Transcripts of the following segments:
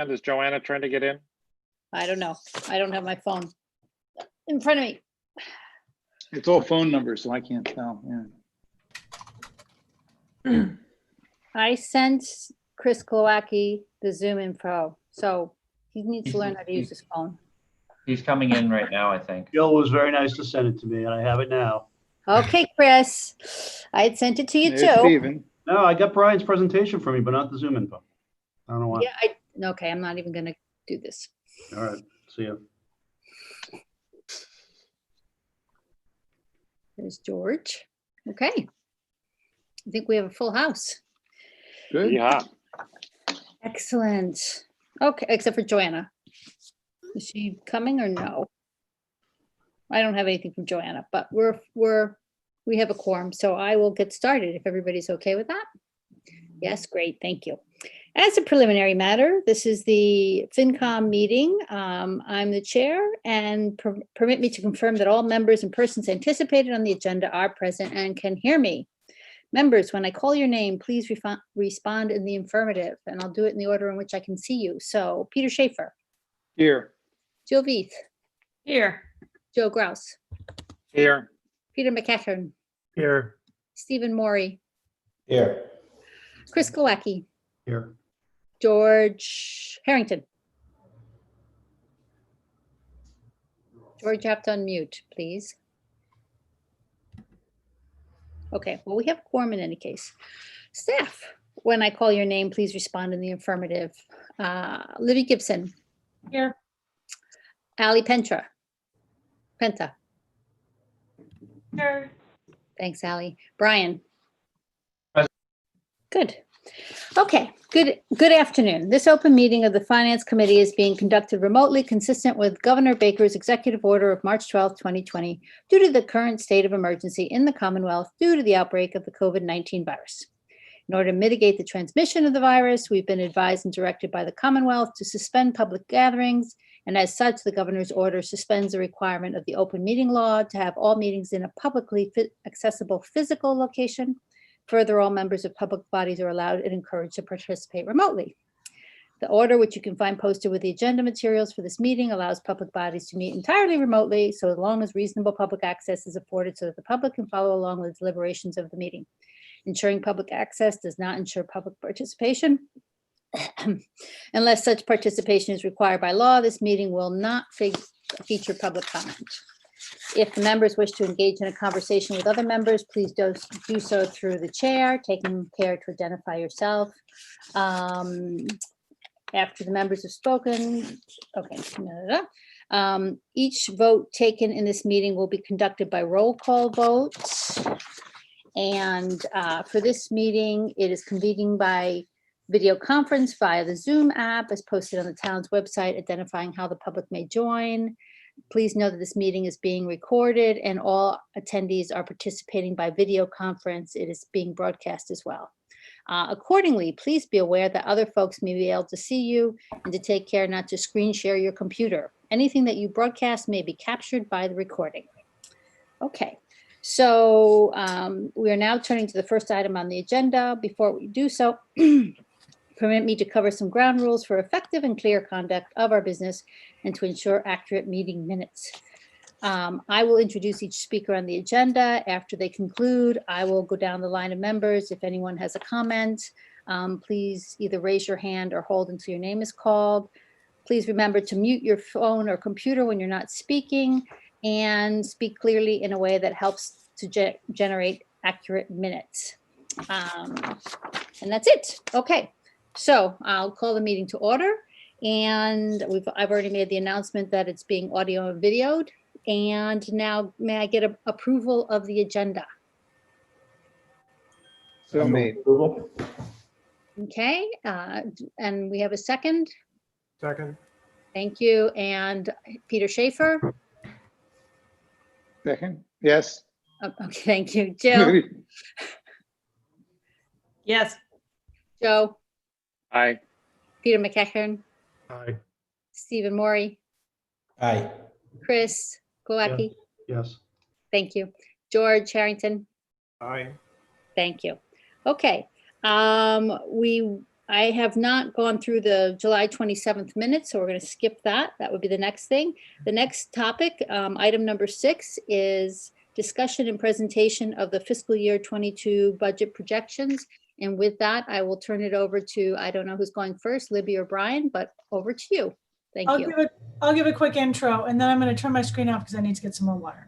And is Joanna trying to get in? I don't know. I don't have my phone in front of me. It's all phone numbers, so I can't tell. Yeah. I sent Chris Glowacki the Zoom info, so he needs to learn how to use his phone. He's coming in right now, I think. Jill was very nice to send it to me, and I have it now. Okay, Chris, I had sent it to you There's too. Steven. No, I got Brian's presentation from me, but not the Zoom info. I don't know why. Yeah, okay, I'm not even gonna do this. All right, see you. There's George. Okay. I think we have a full house. Good. Yeah. Excellent. Okay, except for Joanna. Is she coming or no? I don't have anything from Joanna, but we have a quorum, so I will get started if everybody's okay with that. Yes, great, thank you. As a preliminary matter, this is the FinCom meeting. I'm the chair, and permit me to confirm that all members and persons anticipated on the agenda are present and can hear me. Members, when I call your name, please respond in the affirmative, and I'll do it in the order in which I can see you. So Peter Schaefer, Here. Jill Veith, Here. Joe Grouse, Here. Peter McEachern, Here. Stephen Morey, Here. Chris Glowacki, Here. George Harrington. George, you have to unmute, please. Okay, well, we have a quorum in any case. Staff, when I call your name, please respond in the affirmative. Livy Gibson, Here. Ali Penta. Here. Thanks, Ali. Brian. Present. Good. Okay, good afternoon. This open meeting of the Finance Committee is being conducted remotely, consistent with Governor Baker's executive order of March 12, 2020, due to the current state of emergency in the Commonwealth due to the outbreak of the COVID-19 virus. In order to mitigate the transmission of the virus, we've been advised and directed by the Commonwealth to suspend public gatherings, and as such, the governor's order suspends the requirement of the open meeting law to have all meetings in a publicly accessible physical location. Further, all members of public bodies are allowed and encouraged to participate remotely. The order, which you can find posted with the agenda materials for this meeting, allows public bodies to meet entirely remotely, so long as reasonable public access is afforded so that the public can follow along with the deliberations of the meeting. Ensuring public access does not ensure public participation. Unless such participation is required by law, this meeting will not feature public comment. If the members wish to engage in a conversation with other members, please do so through the chair, taking care to identify yourself. After the members have spoken, okay. Each vote taken in this meeting will be conducted by roll call votes. And for this meeting, it is convening by video conference via the Zoom app as posted on the town's website, identifying how the public may join. Please know that this meeting is being recorded and all attendees are participating by video conference. It is being broadcast as well. Accordingly, please be aware that other folks may be able to see you and to take care not to screen share your computer. Anything that you broadcast may be captured by the recording. Okay, so we are now turning to the first item on the agenda. Before we do so, permit me to cover some ground rules for effective and clear conduct of our business and to ensure accurate meeting minutes. I will introduce each speaker on the agenda. After they conclude, I will go down the line of members. If anyone has a comment, please either raise your hand or hold until your name is called. Please remember to mute your phone or computer when you're not speaking and speak clearly in a way that helps to generate accurate minutes. And that's it. Okay. So I'll call the meeting to order, and I've already made the announcement that it's being audio and videoed. And now may I get approval of the agenda? So made. Approval. Okay, and we have a second. Second. Thank you. And Peter Schaefer. Second. Yes. Okay, thank you. Jill, Yes. Joe, Aye. Peter McEachern, Aye. Stephen Morey, Aye. Chris Glowacki. Yes. Thank you. George Harrington. Aye. Thank you. Okay. We I have not gone through the July 27th minutes, so we're going to skip that. That would be the next thing. The next topic, item number 6, is discussion and presentation of the fiscal year 22 budget projections. And with that, I will turn it over to, I don't know who's going first, Libby or Brian, but over to you. Thank you. I'll give a quick intro, and then I'm going to turn my screen off because I need to get some more water.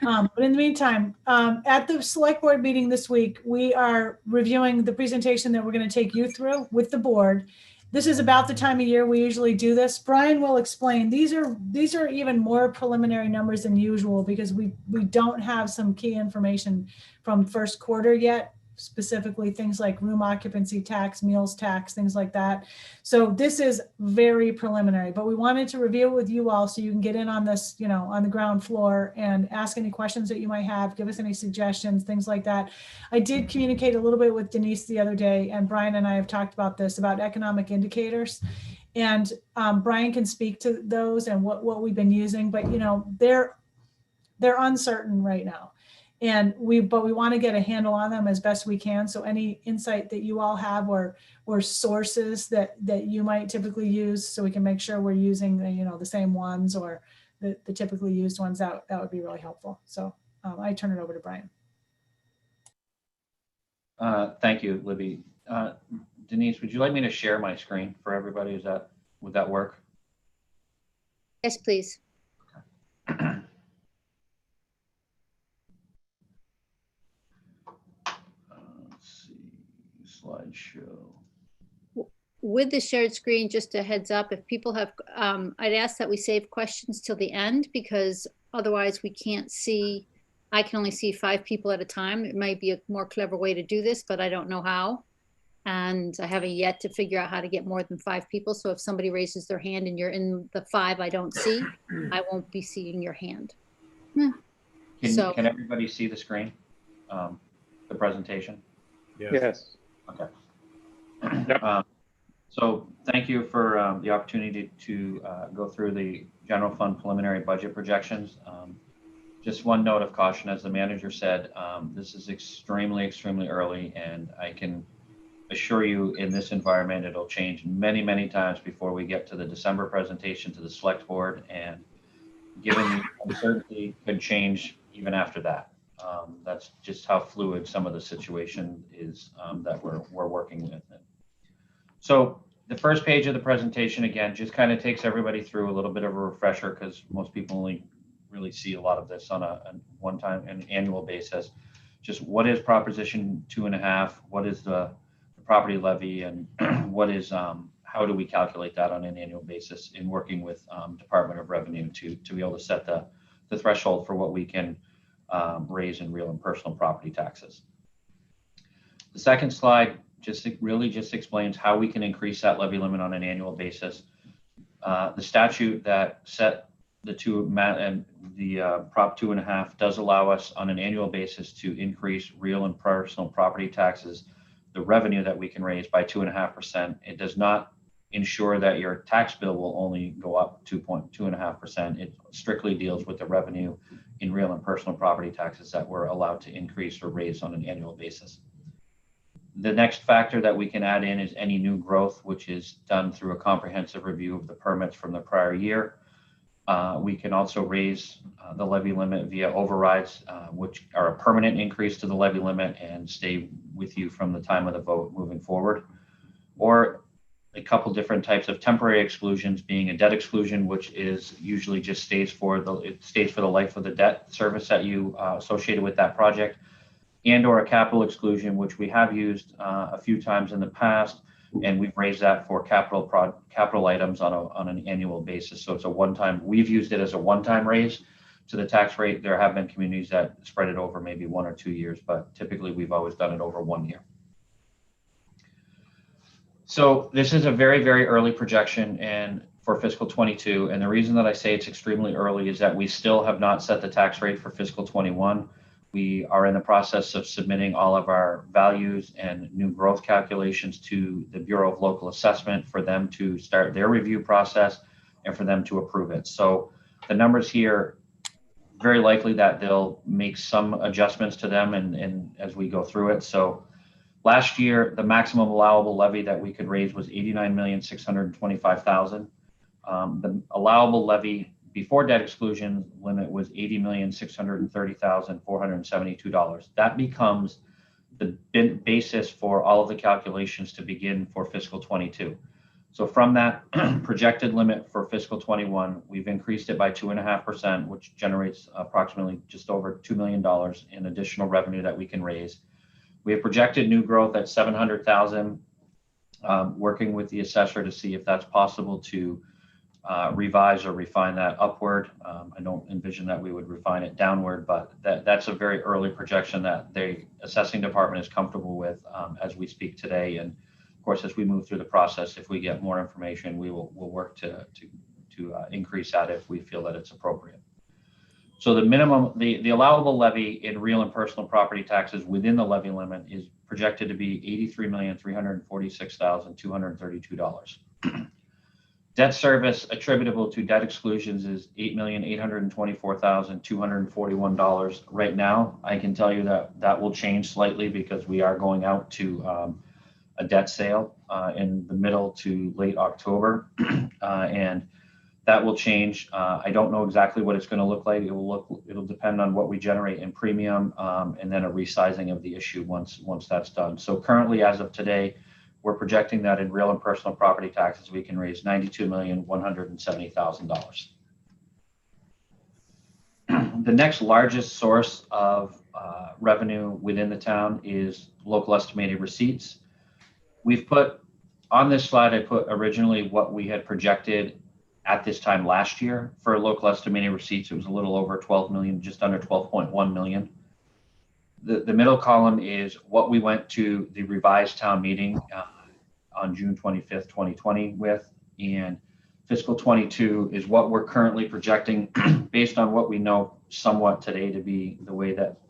But in the meantime, at the select board meeting this week, we are reviewing the presentation that we're going to take you through with the board. This is about the time of year we usually do this. Brian will explain. These are even more preliminary numbers than usual because we don't have some key information from first quarter yet, specifically things like room occupancy tax, meals tax, things like that. So this is very preliminary, but we wanted to review it with you all so you can get in on this, you know, on the ground floor and ask any questions that you might have, give us any suggestions, things like that. I did communicate a little bit with Denise the other day, and Brian and I have talked about this, about economic indicators. And Brian can speak to those and what we've been using, but you know, they're uncertain right now. But we want to get a handle on them as best we can. So any insight that you all have or sources that you might typically use, so we can make sure we're using the same ones or the typically used ones, that would be really helpful. So I turn it over to Brian. Thank you, Libby. Denise, would you like me to share my screen for everybody? Would that work? Yes, please. Slideshow. With the shared screen, just a heads up, if people have, I'd ask that we save questions till the end because otherwise we can't see, I can only see 5 people at a time. It might be a more clever way to do this, but I don't know how. And I haven't yet to figure out how to get more than 5 people. So if somebody raises their hand and you're in the 5 I don't see, I won't be seeing your hand. Can everybody see the screen, the presentation? Yes. Okay. Yep. So thank you for the opportunity to go through the general fund preliminary budget projections. Just one note of caution, as the manager said, this is extremely, extremely early, and I can assure you in this environment, it'll change many, many times before we get to the December presentation to the select board, and given the uncertainty could change even after that. That's just how fluid some of the situation is that we're working with. So the first page of the presentation, again, just kind of takes everybody through a little bit of a refresher because most people only really see a lot of this on a one-time and annual basis. Just what is Proposition 2.5? What is the property levy, and what is how do we calculate that on an annual basis in working with Department of Revenue to be able to set the threshold for what we can raise in real and personal property taxes. The second slide really just explains how we can increase that levy limit on an annual basis. The statute that set the Prop 2.5 does allow us on an annual basis to increase real and personal property taxes, the revenue that we can raise by 2.5%. It does not ensure that your tax bill will only go up 2.5%. It strictly deals with the revenue in real and personal property taxes that we're allowed to increase or raise on an annual basis. The next factor that we can add in is any new growth, which is done through a comprehensive review of the permits from the prior year. We can also raise the levy limit via overrides, which are a permanent increase to the levy limit and stay with you from the time of the vote moving forward. Or a couple different types of temporary exclusions, being a debt exclusion, which is usually just stays for the life of the debt service that you associated with that project, and or a capital exclusion, which we have used a few times in the past, and we've raised that for capital items on an annual basis. So it's a one-time. We've used it as a one-time raise to the tax rate. There have been communities that spread it over maybe 1 or 2 years, but typically we've always done it over 1 year. So this is a very, very early projection and for fiscal 22. And the reason that I say it's extremely early is that we still have not set the tax rate for fiscal 21. We are in the process of submitting all of our values and new growth calculations to the Bureau of Local Assessment for them to start their review process and for them to approve it. So the numbers here, very likely that they'll make some adjustments to them and as we go through it. So Last year, the maximum allowable levy that we could raise was $89,625,000. The allowable levy before debt exclusion limit was $80,630,472. That becomes the basis for all of the calculations to begin for fiscal 22. So from that projected limit for fiscal 21, we've increased it by 2.5%, which generates approximately just over $2 million in additional revenue that we can raise. We have projected new growth at 700,000, working with the assessor to see if that's possible to revise or refine that upward. I don't envision that we would refine it downward, but that's a very early projection that the assessing department is comfortable with as we speak today. And of course, as we move through the process, if we get more information, we'll work to increase that if we feel that it's appropriate. So the minimum, the allowable levy in real and personal property taxes within the levy limit is projected to be $83,346,232. Debt service attributable to debt exclusions is $8,824,241 right now. I can tell you that that will change slightly because we are going out to a debt sale in the middle to late October, and that will change. I don't know exactly what it's going to look like. It'll depend on what we generate in premium, and then a resizing of the issue once that's done. So currently, as of today, we're projecting that in real and personal property taxes, we can raise $92,170,000. The next largest source of revenue within the town is local estimated receipts. We've put on this slide, I put originally what we had projected at this time last year for local estimated receipts. It was a little over 12 million, just under 12.1 million. The middle column is what we went to the revised town meeting on June 25th, 2020 with, and fiscal 22 is what we're currently projecting based on what we know somewhat today to be the way that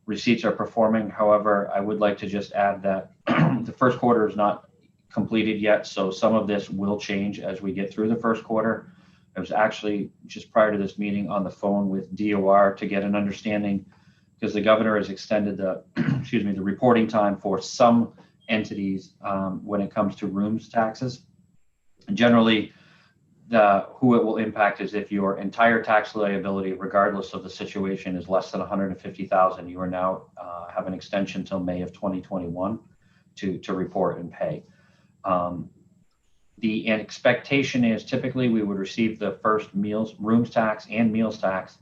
receipts are performing. However, I would like to just add that the first quarter is not completed yet, so some of this will change as we get through the first quarter. I was actually just prior to this meeting on the phone with DOR to get an understanding, because the governor has extended the the reporting time for some entities when it comes to rooms taxes. And generally, who it will impact is if your entire tax liability, regardless of the situation, is less than $150,000, you are now have an extension till May of 2021 to report and pay. The expectation is typically we would receive the first rooms tax and meals tax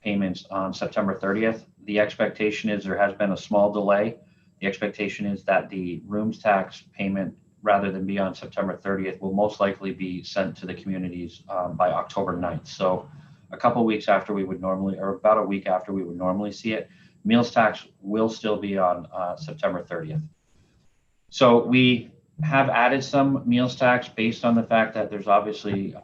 payments on September 30th. The expectation is there has been a small delay. The expectation is that the rooms tax payment, rather than be on September 30th, will most likely be sent to the communities by October 9th. So a couple of weeks after we would normally, or about a week after we would normally see it. Meals tax will still be on September 30th. So we have added some meals tax based on the fact that there's obviously,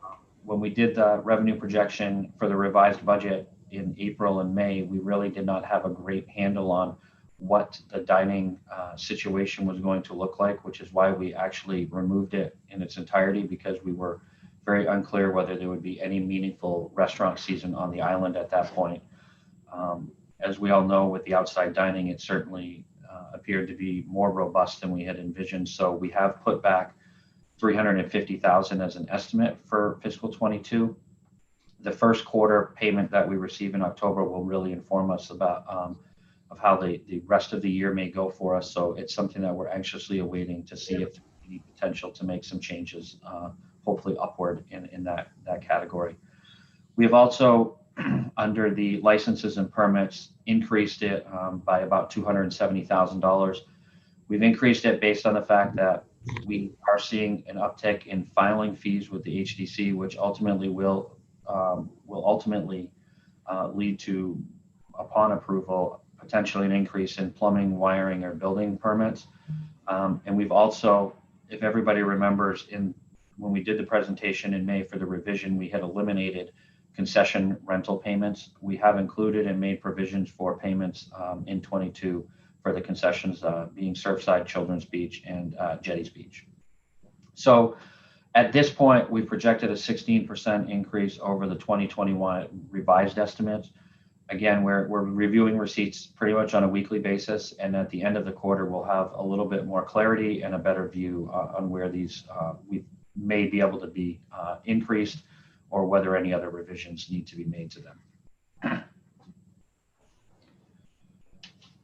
when we did the revenue projection for the revised budget in April and May, we really did not have a great handle on what the dining situation was going to look like, which is why we actually removed it in its entirety, because we were very unclear whether there would be any meaningful restaurant season on the island at that point. As we all know, with the outside dining, it certainly appeared to be more robust than we had envisioned. So we have put back $350,000 as an estimate for fiscal 22. The first quarter payment that we receive in October will really inform us about of how the rest of the year may go for us. So it's something that we're anxiously awaiting to see if there's any potential to make some changes, hopefully upward in that category. We have also, under the licenses and permits, increased it by about $270,000. We've increased it based on the fact that we are seeing an uptick in filing fees with the HDC, which ultimately will ultimately lead to, upon approval, potentially an increase in plumbing, wiring, or building permits. And we've also, if everybody remembers, when we did the presentation in May for the revision, we had eliminated concession rental payments. We have included and made provisions for payments in 22 for the concessions being Surfside, Children's Beach, and Jetty's Beach. So at this point, we projected a 16% increase over the 2021 revised estimates. Again, we're reviewing receipts pretty much on a weekly basis, and at the end of the quarter, we'll have a little bit more clarity and a better view on where these we may be able to be increased, or whether any other revisions need to be made to them.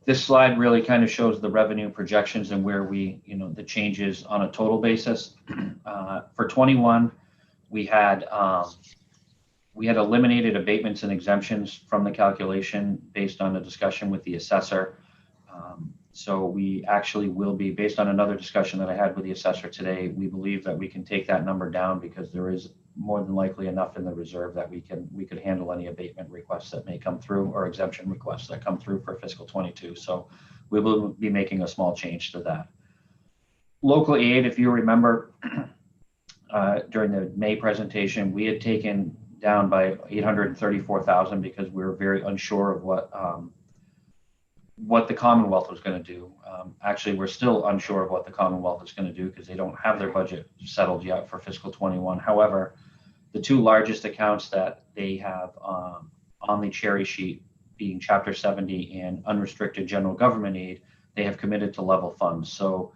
This slide really kind of shows the revenue projections and where we, the changes on a total basis. For 21, we had eliminated abatements and exemptions from the calculation based on a discussion with the assessor. So we actually will be, based on another discussion that I had with the assessor today, we believe that we can take that number down because there is more than likely enough in the reserve that we could handle any abatement requests that may come through, or exemption requests that come through for fiscal 22. So we will be making a small change to that. Local aid, if you remember, during the May presentation, we had taken down by 834,000 because we were very unsure of what the Commonwealth was going to do. Actually, we're still unsure of what the Commonwealth is going to do because they don't have their budget settled yet for fiscal 21. However, the two largest accounts that they have on the cherry sheet, being Chapter 70 and unrestricted general government aid, they have committed to level funds. So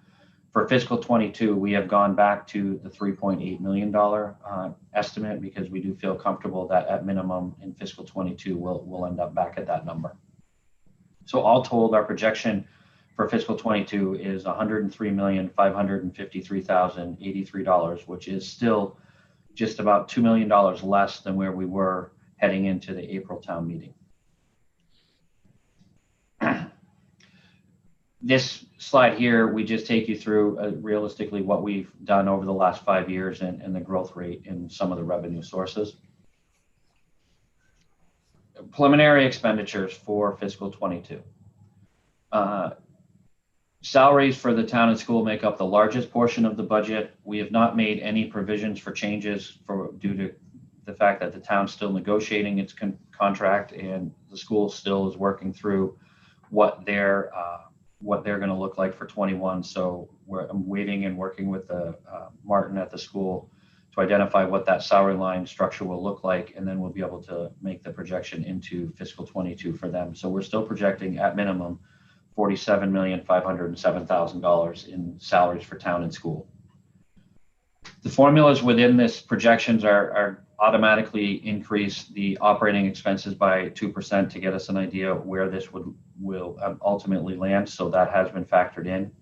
for fiscal 22, we have gone back to the $3.8 million estimate because we do feel comfortable that at minimum in fiscal 22, we'll end up back at that number. So all told, our projection for fiscal 22 is $103,553,083, which is still just about $2 million less than where we were heading into the April town meeting. This slide here, we just take you through realistically what we've done over the last 5 years and the growth rate in some of the revenue sources. Preliminary expenditures for fiscal 22. Salaries for the town and school make up the largest portion of the budget. We have not made any provisions for changes due to the fact that the town's still negotiating its contract and the school still is working through what they're going to look like for 21. So I'm waiting and working with Martin at the school to identify what that salary line structure will look like, and then we'll be able to make the projection into fiscal 22 for them. So we're still projecting at minimum $47,507,000 in salaries for town and school. The formulas within this projections are automatically increase the operating expenses by 2% to get us an idea of where this will ultimately land. So that has been factored in.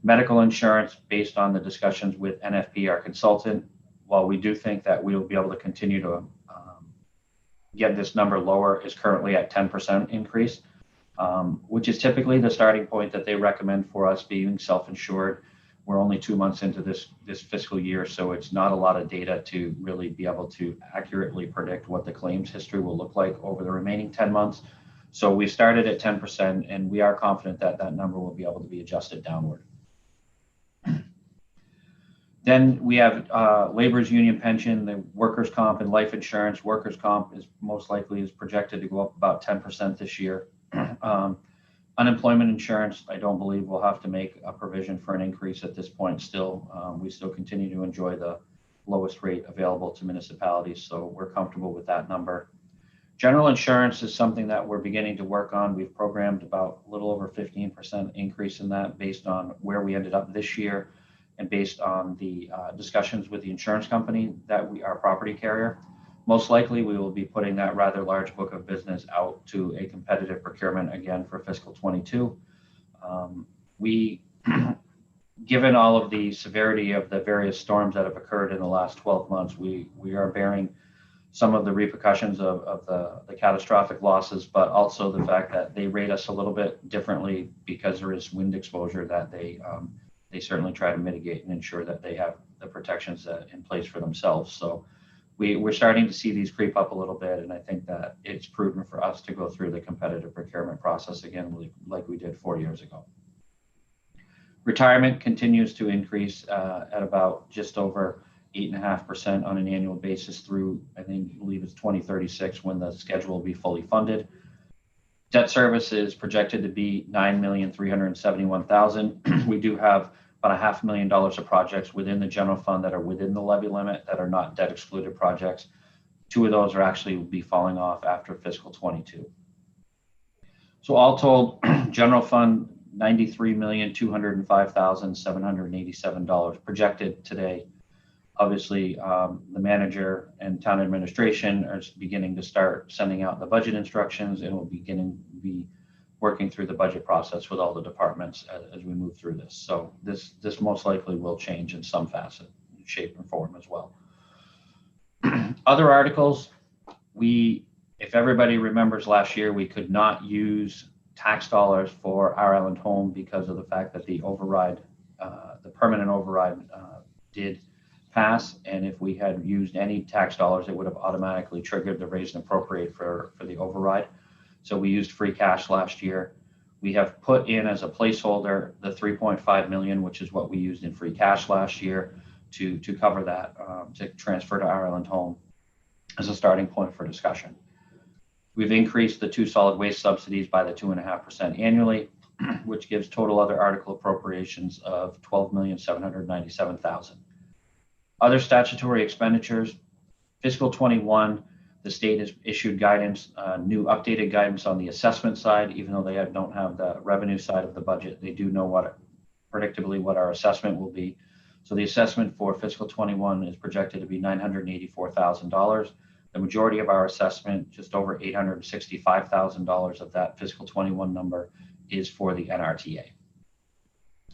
Medical insurance, based on the discussions with NFP, our consultant, while we do think that we'll be able to continue to get this number lower, is currently at 10% increase, which is typically the starting point that they recommend for us being self-insured. We're only 2 months into this fiscal year, so it's not a lot of data to really be able to accurately predict what the claims history will look like over the remaining 10 months. So we started at 10%, and we are confident that that number will be able to be adjusted downward. Then we have labor's union pension, the workers' comp and life insurance. Workers' comp is most likely projected to go up about 10% this year. Unemployment insurance, I don't believe we'll have to make a provision for an increase at this point still. We still continue to enjoy the lowest rate available to municipalities, so we're comfortable with that number. General insurance is something that we're beginning to work on. We've programmed about a little over 15% increase in that based on where we ended up this year and based on the discussions with the insurance company that our property carrier. Most likely, we will be putting that rather large book of business out to a competitive procurement again for fiscal 22. Given all of the severity of the various storms that have occurred in the last 12 months, we are bearing some of the repercussions of the catastrophic losses, but also the fact that they rate us a little bit differently because there is wind exposure that they certainly try to mitigate and ensure that they have the protections in place for themselves. So we're starting to see these creep up a little bit, and I think that it's prudent for us to go through the competitive procurement process again, like we did 4 years ago. Retirement continues to increase at about just over 8.5% on an annual basis through, I believe it's 2036 when the schedule will be fully funded. Debt service is projected to be $9,371,000. We do have about $500,000 of projects within the general fund that are within the levy limit that are not debt excluded projects. 2 of those are actually will be falling off after fiscal 22. So all told, general fund, $93,205,787 projected today. Obviously, the manager and town administration are beginning to start sending out the budget instructions, and we'll be working through the budget process with all the departments as we move through this. So this most likely will change in some facet, shape, and form as well. Other articles, if everybody remembers last year, we could not use tax dollars for our island home because of the fact that the override, the permanent override did pass. And if we had used any tax dollars, it would have automatically triggered the raise and appropriate for the override. So we used free cash last year. We have put in as a placeholder the 3.5 million, which is what we used in free cash last year to cover that, to transfer to our island home as a starting point for discussion. We've increased the 2 solid waste subsidies by the 2.5% annually, which gives total other article appropriations of $12,797,000. Other statutory expenditures, fiscal 21, the state has issued guidance, new updated guidance on the assessment side. Even though they don't have the revenue side of the budget, they do know predictably what our assessment will be. So the assessment for fiscal 21 is projected to be $984,000. The majority of our assessment, just over $865,000 of that fiscal 21 number, is for the NRTA.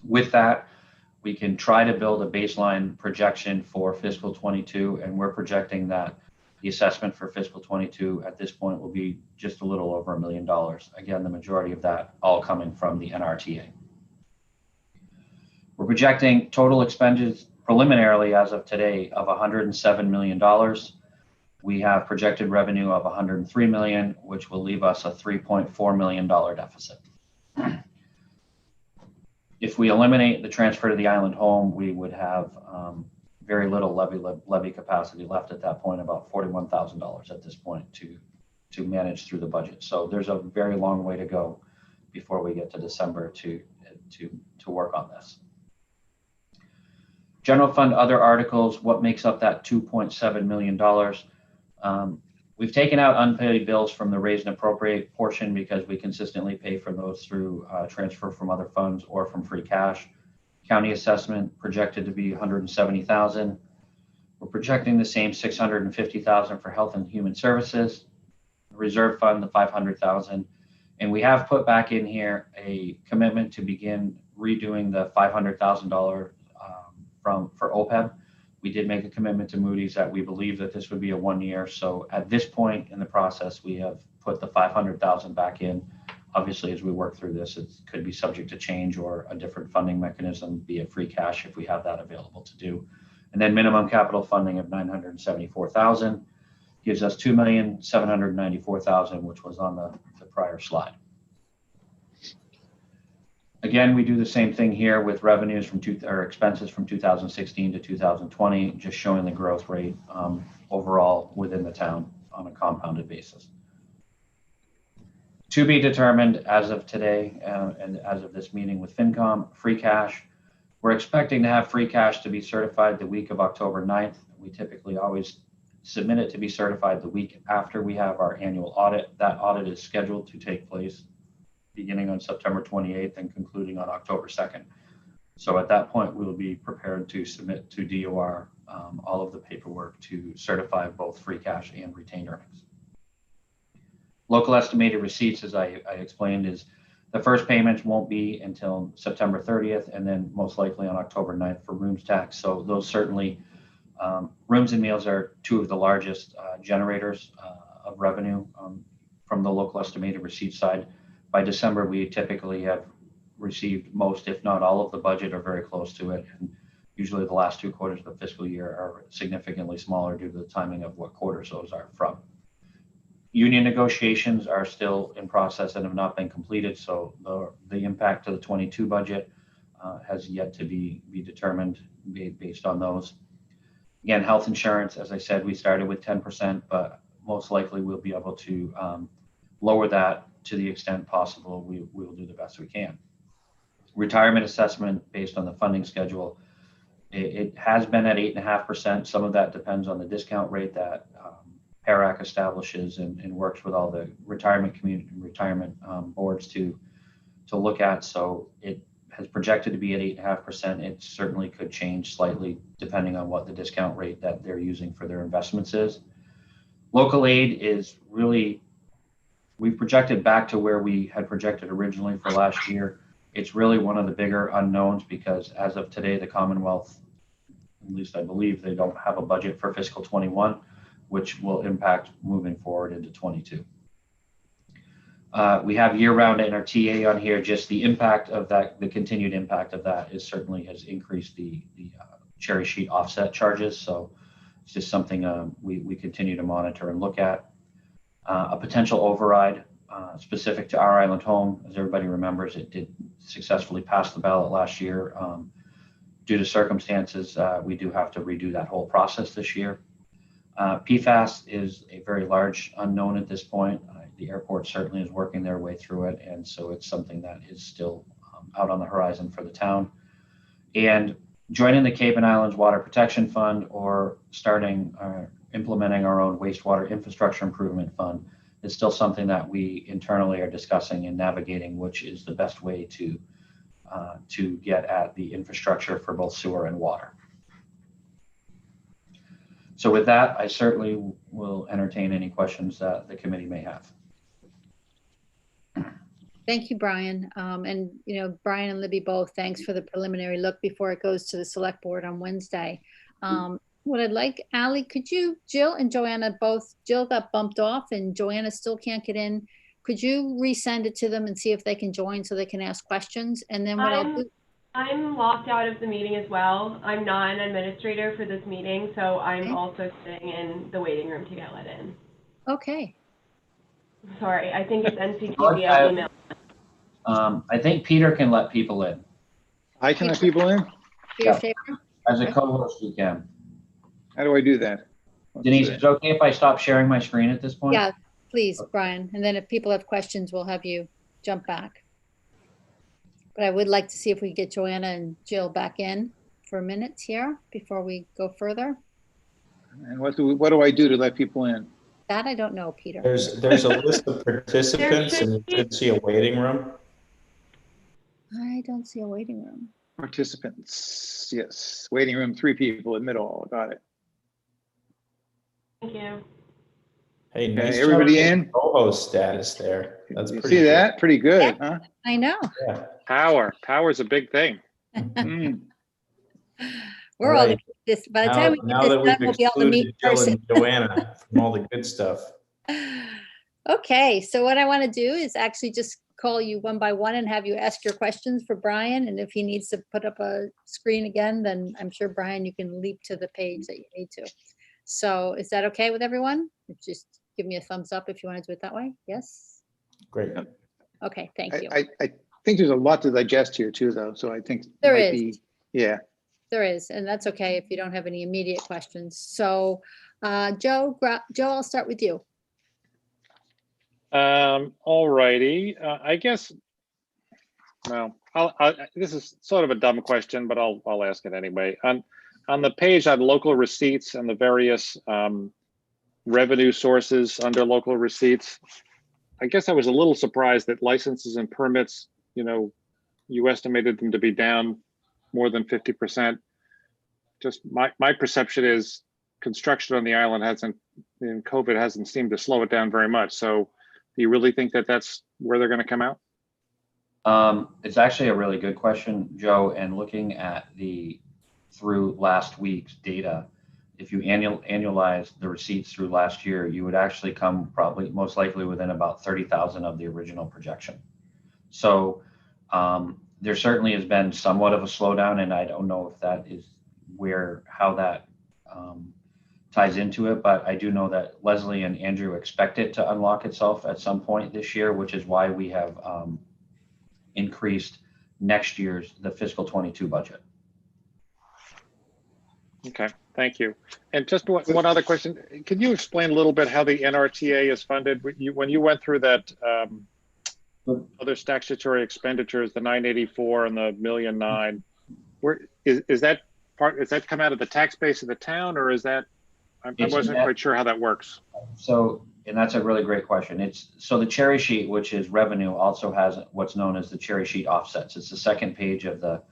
With that, we can try to build a baseline projection for fiscal 22, and we're projecting that the assessment for fiscal 22 at this point will be just a little over $1 million. Again, the majority of that all coming from the NRTA. We're projecting total expenditures preliminarily as of today of $107 million. We have projected revenue of $103 million, which will leave us a $3.4 million deficit. If we eliminate the transfer to the island home, we would have very little levy capacity left at that point, about $41,000 at this point to manage through the budget. So there's a very long way to go before we get to December to work on this. General fund other articles, what makes up that $2.7 million? We've taken out unpaid bills from the raise and appropriate portion because we consistently pay for those through transfer from other funds or from free cash. County assessment projected to be $170,000. We're projecting the same $650,000 for health and human services. The reserve fund, the $500,000. And we have put back in here a commitment to begin redoing the $500,000 for OPEB. We did make a commitment to Moody's that we believe that this would be a 1 year. So at this point in the process, we have put the $500,000 back in. Obviously, as we work through this, it could be subject to change or a different funding mechanism, be it free cash if we have that available to do. And then minimum capital funding of $974,000 gives us $2,794,000, which was on the prior slide. Again, we do the same thing here with revenues from expenses from 2016 to 2020, just showing the growth rate overall within the town on a compounded basis. To be determined as of today and as of this meeting with FinCom, free cash. We're expecting to have free cash to be certified the week of October 9th. We typically always submit it to be certified the week after we have our annual audit. That audit is scheduled to take place beginning on September 28th and concluding on October 2nd. So at that point, we will be prepared to submit to DOR all of the paperwork to certify both free cash and retained earnings. Local estimated receipts, as I explained, is the first payments won't be until September 30th and then most likely on October 9th for rooms tax. So those certainly, rooms and meals are 2 of the largest generators of revenue from the local estimated receipt side. By December, we typically have received most, if not all, of the budget or very close to it. And usually the last 2 quarters of the fiscal year are significantly smaller due to the timing of what quarters those are from. Union negotiations are still in process and have not been completed. So the impact to the 22 budget has yet to be determined based on those. Again, health insurance, as I said, we started with 10%, but most likely we'll be able to lower that to the extent possible. We will do the best we can. Retirement assessment based on the funding schedule, it has been at 8.5%. Some of that depends on the discount rate that PARAC establishes and works with all the retirement community, retirement boards to look at. So it has projected to be at 8.5%. It certainly could change slightly depending on what the discount rate that they're using for their investments is. Local aid is really, we've projected back to where we had projected originally for last year. It's really one of the bigger unknowns because as of today, the Commonwealth, at least I believe, they don't have a budget for fiscal 21, which will impact moving forward into 22. We have year-round NRTA on here. Just the impact of that, the continued impact of that is certainly has increased the cherry sheet offset charges. So it's just something we continue to monitor and look at. A potential override specific to our island home, as everybody remembers, it did successfully pass the ballot last year. Due to circumstances, we do have to redo that whole process this year. PFAS is a very large unknown at this point. The airport certainly is working their way through it, and so it's something that is still out on the horizon for the town. And joining the Cape and Islands Water Protection Fund or starting implementing our own wastewater infrastructure improvement fund is still something that we internally are discussing and navigating, which is the best way to get at the infrastructure for both sewer and water. So with that, I certainly will entertain any questions that the committee may have. Thank you, Brian. And, you know, Brian and Libby both, thanks for the preliminary look before it goes to the select board on Wednesday. What I'd like, Ally, could you, Jill and Joanna both, Jill got bumped off and Joanna still can't get in. Could you resend it to them and see if they can join so they can ask questions? And then what I'll do. I'm locked out of the meeting as well. I'm not an administrator for this meeting, so I'm Okay. also sitting in the waiting room to get let in. Okay. Sorry, I think it's NCTV email. I think Peter can let people in. I can let people in? Peter Yeah. Schaefer? As a co-host, you can. How do I do that? Denise, is it okay if I stop sharing my screen at this point? Yeah, please, Brian. And then if people have questions, we'll have you jump back. But I would like to see if we get Joanna and Jill back in for a minute here before we go further. And what do I do to let people in? That I don't know, Peter. There's a list of participants and you should see a waiting room. I don't see a waiting room. Participants, yes. Waiting room, 3 people, admit all, got it. Thank you. Hey, Okay, nice everybody job in? co-host status there. That's You pretty see good. that? Pretty good, huh? I know. Yeah. Power's a big thing. Mm. We're all Right. this. By the time we Now get that this done, we've we'll be able to meet in excluded Jill person. and Joanna from all the good stuff. Okay, so what I want to do is actually just call you one by one and have you ask your questions for Brian. And if he needs to put up a screen again, then I'm sure, Brian, you can leap to the page that you need to. So is that okay with everyone? Just give me a thumbs up if you want to do it that way. Yes? Great. Okay, thank you. I think there's a lot to digest here too, though. So I think There might is. be, yeah. There is, and that's okay if you don't have any immediate questions. So Joe, I'll start with you. All righty. I guess, well, this is sort of a dumb question, but I'll ask it anyway. On the page on local receipts and the various revenue sources under local receipts, I guess I was a little surprised that licenses and permits, you estimated them to be down more than 50%. Just my perception is construction on the island in COVID hasn't seemed to slow it down very much. So do you really think that that's where they're going to come out? It's actually a really good question, Joe. And looking at through last week's data, if you annualize the receipts through last year, you would actually come probably most likely within about 30,000 of the original projection. So there certainly has been somewhat of a slowdown, and I don't know if that is how that ties into it, but I do know that Leslie and Andrew expect it to unlock itself at some point this year, which is why we have increased next year's, the fiscal 22 budget. Okay, thank you. And just one other question. Can you explain a little bit how the NRTA is funded? When you went through that other statutory expenditures, the 984 and the $1.9 million, is that come out of the tax base of the town, or is that I It's a wasn't net- quite sure how that works. So, and that's a really great question. So the cherry sheet, which is revenue, also has what's known as the cherry sheet offsets. It's the second page of the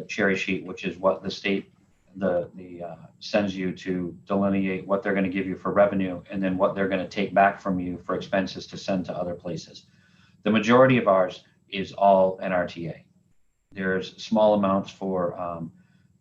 cherry sheet, which is what the state sends you to delineate what they're going to give you for revenue and then what they're going to take back from you for expenses to send to other places. The majority of ours is all NRTA. There's small amounts for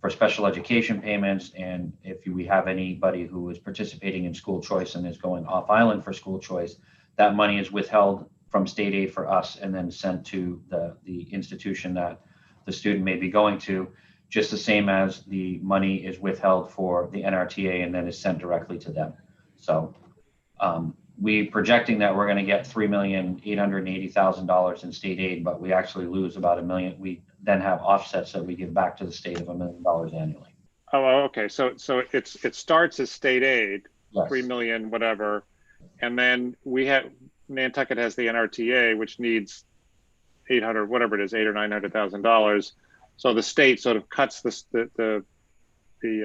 special education payments, and if we have anybody who is participating in school choice and is going off island for school choice, that money is withheld from state aid for us and then sent to the institution that the student may be going to, just the same as the money is withheld for the NRTA and then is sent directly to them. So we projecting that we're going to get $3,880,000 in state aid, but we actually lose about $1 million. We then have offsets that we give back to the state of $1 million annually. Oh, okay. So it starts as state aid, Yes. 3 million, whatever. And then Nantucket has the NRTA, which needs 800, whatever it is, $800,000 or $900,000. So the state sort of cuts the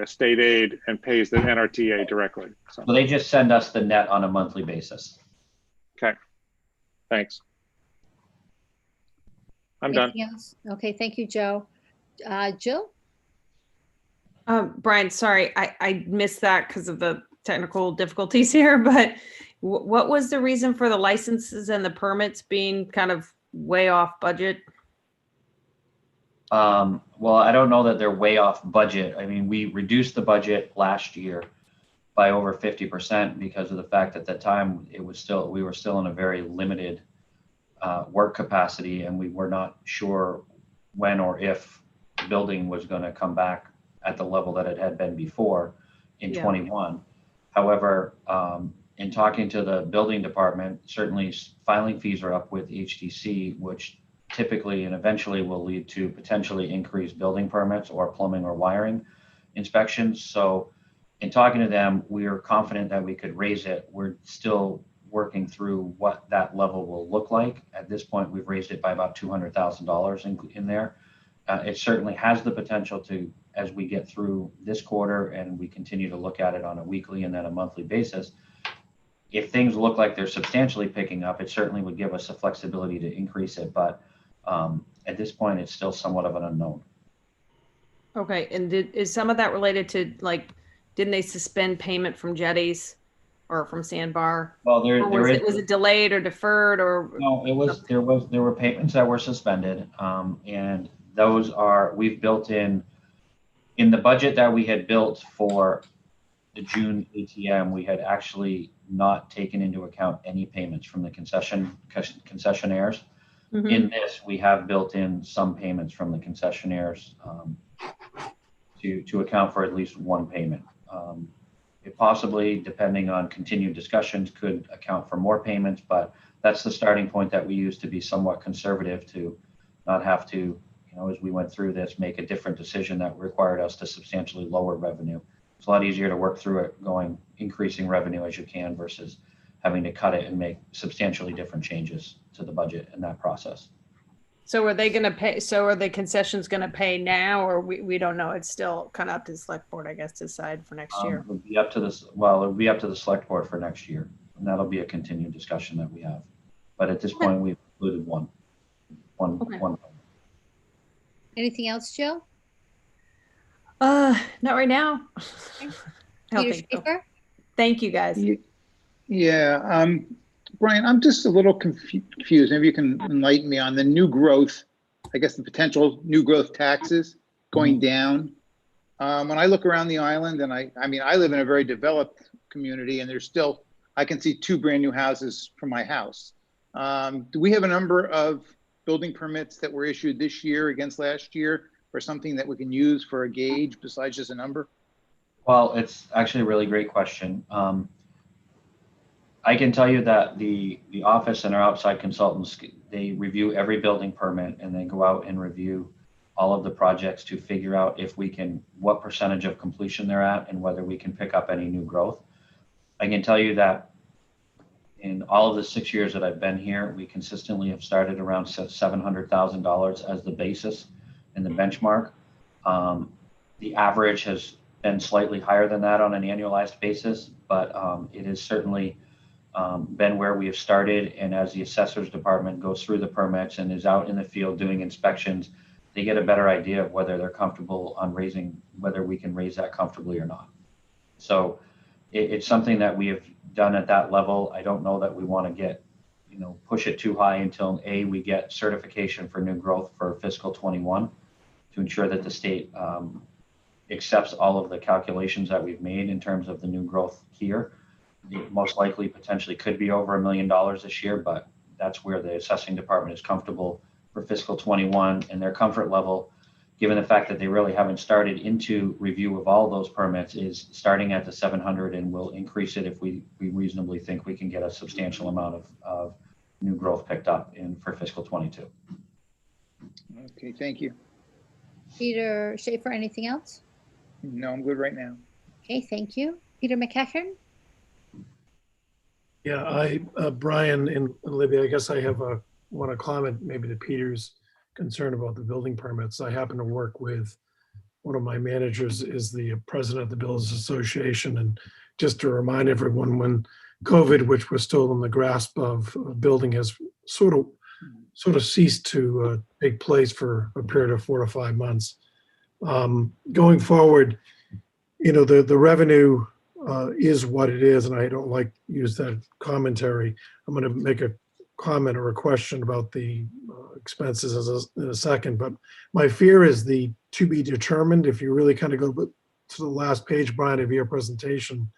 state aid and pays the NRTA directly. So they just send us the net on a monthly basis. okay, thanks. I'm done. Anything else? Okay, thank you, Joe. Jill? Brian, sorry, I missed that because of the technical difficulties here, but what was the reason for the licenses and the permits being kind of way off budget? Well, I don't know that they're way off budget. I mean, we reduced the budget last year by over 50% because of the fact that at that time we were still in a very limited work capacity, and we were not sure when or if building was going to come back at the level that it had been before in 21. However, in talking to the building department, certainly filing fees are up with HDC, which typically and eventually will lead to potentially increased building permits or plumbing or wiring inspections. So in talking to them, we are confident that we could raise it. We're still working through what that level will look like. At this point, we've raised it by about $200,000 in there. It certainly has the potential to, as we get through this quarter and we continue to look at it on a weekly and then a monthly basis, if things look like they're substantially picking up, it certainly would give us the flexibility to increase it. But at this point, it's still somewhat of an unknown. Okay, and is some of that related to, like, didn't they suspend payment from Jetties or from Sandbar? Well, Was it delayed or deferred or? No, there were payments that were suspended, and those we've built in the budget that we had built for the June ATM. We had actually not taken into account any payments from the concessionaires. Mhm. In this, we have built in some payments from the concessionaires to account for at least one payment. It possibly, depending on continued discussions, could account for more payments, but that's the starting point that we use to be somewhat conservative, to not have to, as we went through this, make a different decision that required us to substantially lower revenue. It's a lot easier to work through it increasing revenue as you can versus having to cut it and make substantially different changes to the budget in that process. So are they going to pay? So are the concessions going to pay now, or we don't know? It's still kind of up to the select board, I guess, to decide for next year. It'll be up to the select board for next year, and that'll be a continued discussion that we have. But at this point, we've included one. Anything else, Jill? Not right now. No, Peter thank you. Schaefer? Thank you, guys. Yeah, Brian, I'm just a little confused. Maybe you can enlighten me on the new growth, I guess the potential new growth taxes going down. When I look around the island, and I mean, I live in a very developed community, and I can see 2 brand new houses from my house. Do we have a number of building permits that were issued this year against last year, or something that we can use for a gauge besides just a number? Well, it's actually a really great question. I can tell you that the office and our outside consultants, they review every building permit, and they go out and review all of the projects to figure out what percentage of completion they're at and whether we can pick up any new growth. I can tell you that in all of the 6 years that I've been here, we consistently have started around $700,000 as the basis and the benchmark. The average has been slightly higher than that on an annualized basis, but it has certainly been where we have started. And as the assessors department goes through the permits and is out in the field doing inspections, they get a better idea of whether they're comfortable on raising, whether we can raise that comfortably or not. So it's something that we have done at that level. I don't know that we want to get, push it too high until we get certification for new growth for fiscal 21 to ensure that the state accepts all of the calculations that we've made in terms of the new growth here. It most likely potentially could be over $1 million this year, but that's where the assessing department is comfortable for fiscal 21, and their comfort level, given the fact that they really haven't started into review of all those permits, is starting at the 700, and we'll increase it if we reasonably think we can get a substantial amount of new growth picked up for fiscal 22. Okay, thank you. Peter Schaefer, anything else? No, I'm good right now. Okay, thank you. Peter McCachern? Yeah, Brian and Libby, I guess I want to comment maybe to Peter's concern about the building permits. I happen to work with one of my managers is the president of the Builders Association. And just to remind everyone, when COVID, which was still in the grasp of building, has sort of ceased to take place for a period of 4 to 5 months. Going forward, the revenue is what it is, and I don't like to use that commentary. I'm going to make a comment or a question about the expenses in a second, but my fear is the to be determined. If you really kind of go to the last page, Brian, of your presentation,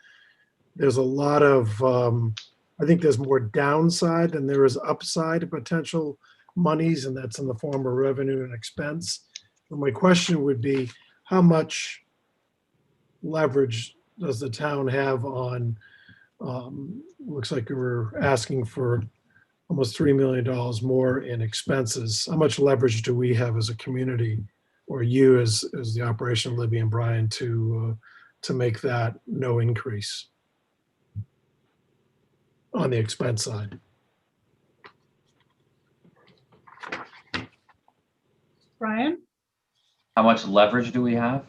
there's a lot of, I think there's more downside than there is upside of potential monies, and that's in the form of revenue and expense. And my question would be, how much leverage does the town have on, looks like we were asking for almost $3 million more in expenses. How much leverage do we have as a community, or you as the operation of Libby and Brian, to make that no increase on the expense side? Brian? How much leverage do we have?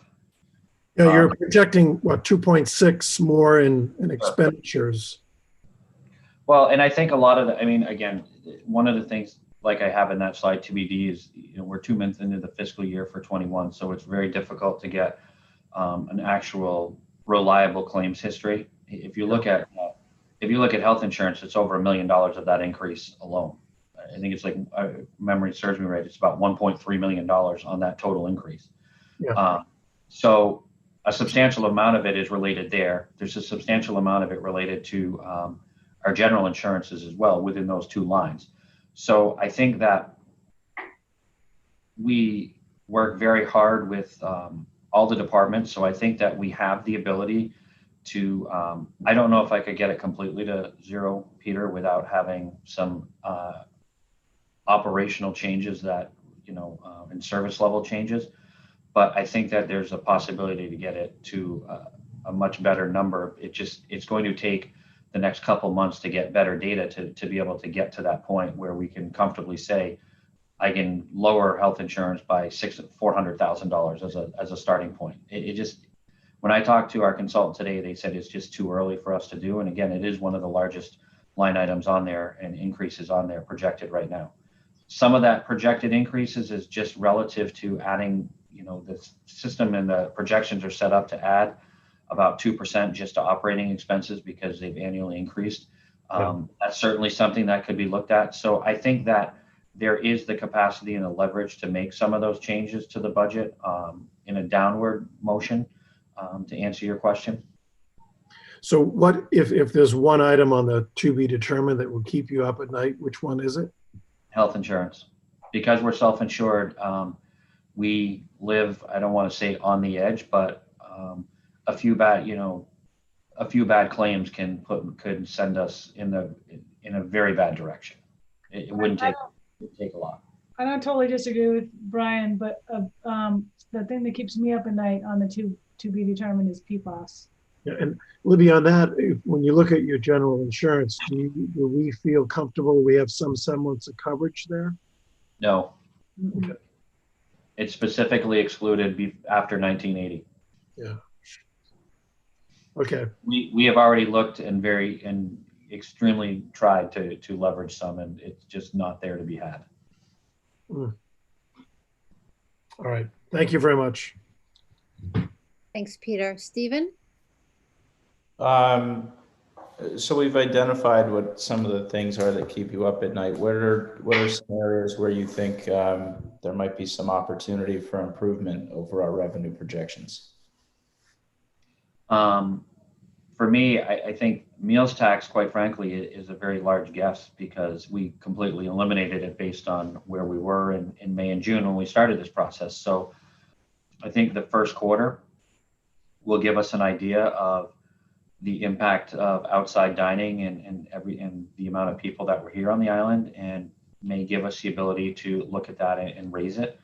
Yeah, you're projecting what, 2.6 more in expenditures. Well, and I think a lot of the, again, one of the things, like I have in that slide TBD, is we're 2 months into the fiscal year for 21, so it's very difficult to get an actual reliable claims history. If you look at health insurance, it's over $1 million of that increase alone. I think it's like, memory serves me right, it's about $1.3 million on that total increase. Yeah. So a substantial amount of it is related there. There's a substantial amount of it related to our general insurances as well within those two lines. So I think that we work very hard with all the departments. So I think that we have the ability to, I don't know if I could get it completely to zero, Peter, without having some operational changes that, and service level changes. But I think that there's a possibility to get it to a much better number. It's going to take the next couple months to get better data to be able to get to that point where we can say, I can lower health insurance by $400,000 as a starting point. When I talked to our consultant today, they said it's just too early for us to do. And again, it is one of the largest line items on there and increases on there projected right now. Some of that projected increases is just relative to adding, the system and the projections are set up to add about 2% just to operating expenses because they've annually increased. That's certainly something that could be looked at. So I think that there is the capacity and the leverage to make some of those changes to the budget in a downward motion, to answer your question. So what if there's one item on the to be determined that will keep you up at night, which one is it? Health insurance. Because we're self-insured, we live, I don't want to say on the edge, but a few bad claims could send us in a very bad direction. It wouldn't take a lot. I don't totally disagree with Brian, but the thing that keeps me up at night on the to be determined is PFAS. Yeah, and Libby, on that, when you look at your general insurance, do we feel comfortable we have some semblance of coverage there? No. Mm-hmm. It's specifically excluded after 1980. Yeah. Okay, We have already looked and extremely tried to leverage some, and it's just not there to be had. all right. Thank you very much. Thanks, Peter. Stephen? So we've identified what some of the things are that keep you up at night. What are some areas where you think there might be some opportunity for improvement over our revenue projections? For me, I think meals tax, quite frankly, is a very large guess because we completely eliminated it based on where we were in May and June when we started this process. So I think the first quarter will give us an idea of the impact of outside dining and the amount of people that were here on the island, and may give us the ability to look at that and raise it.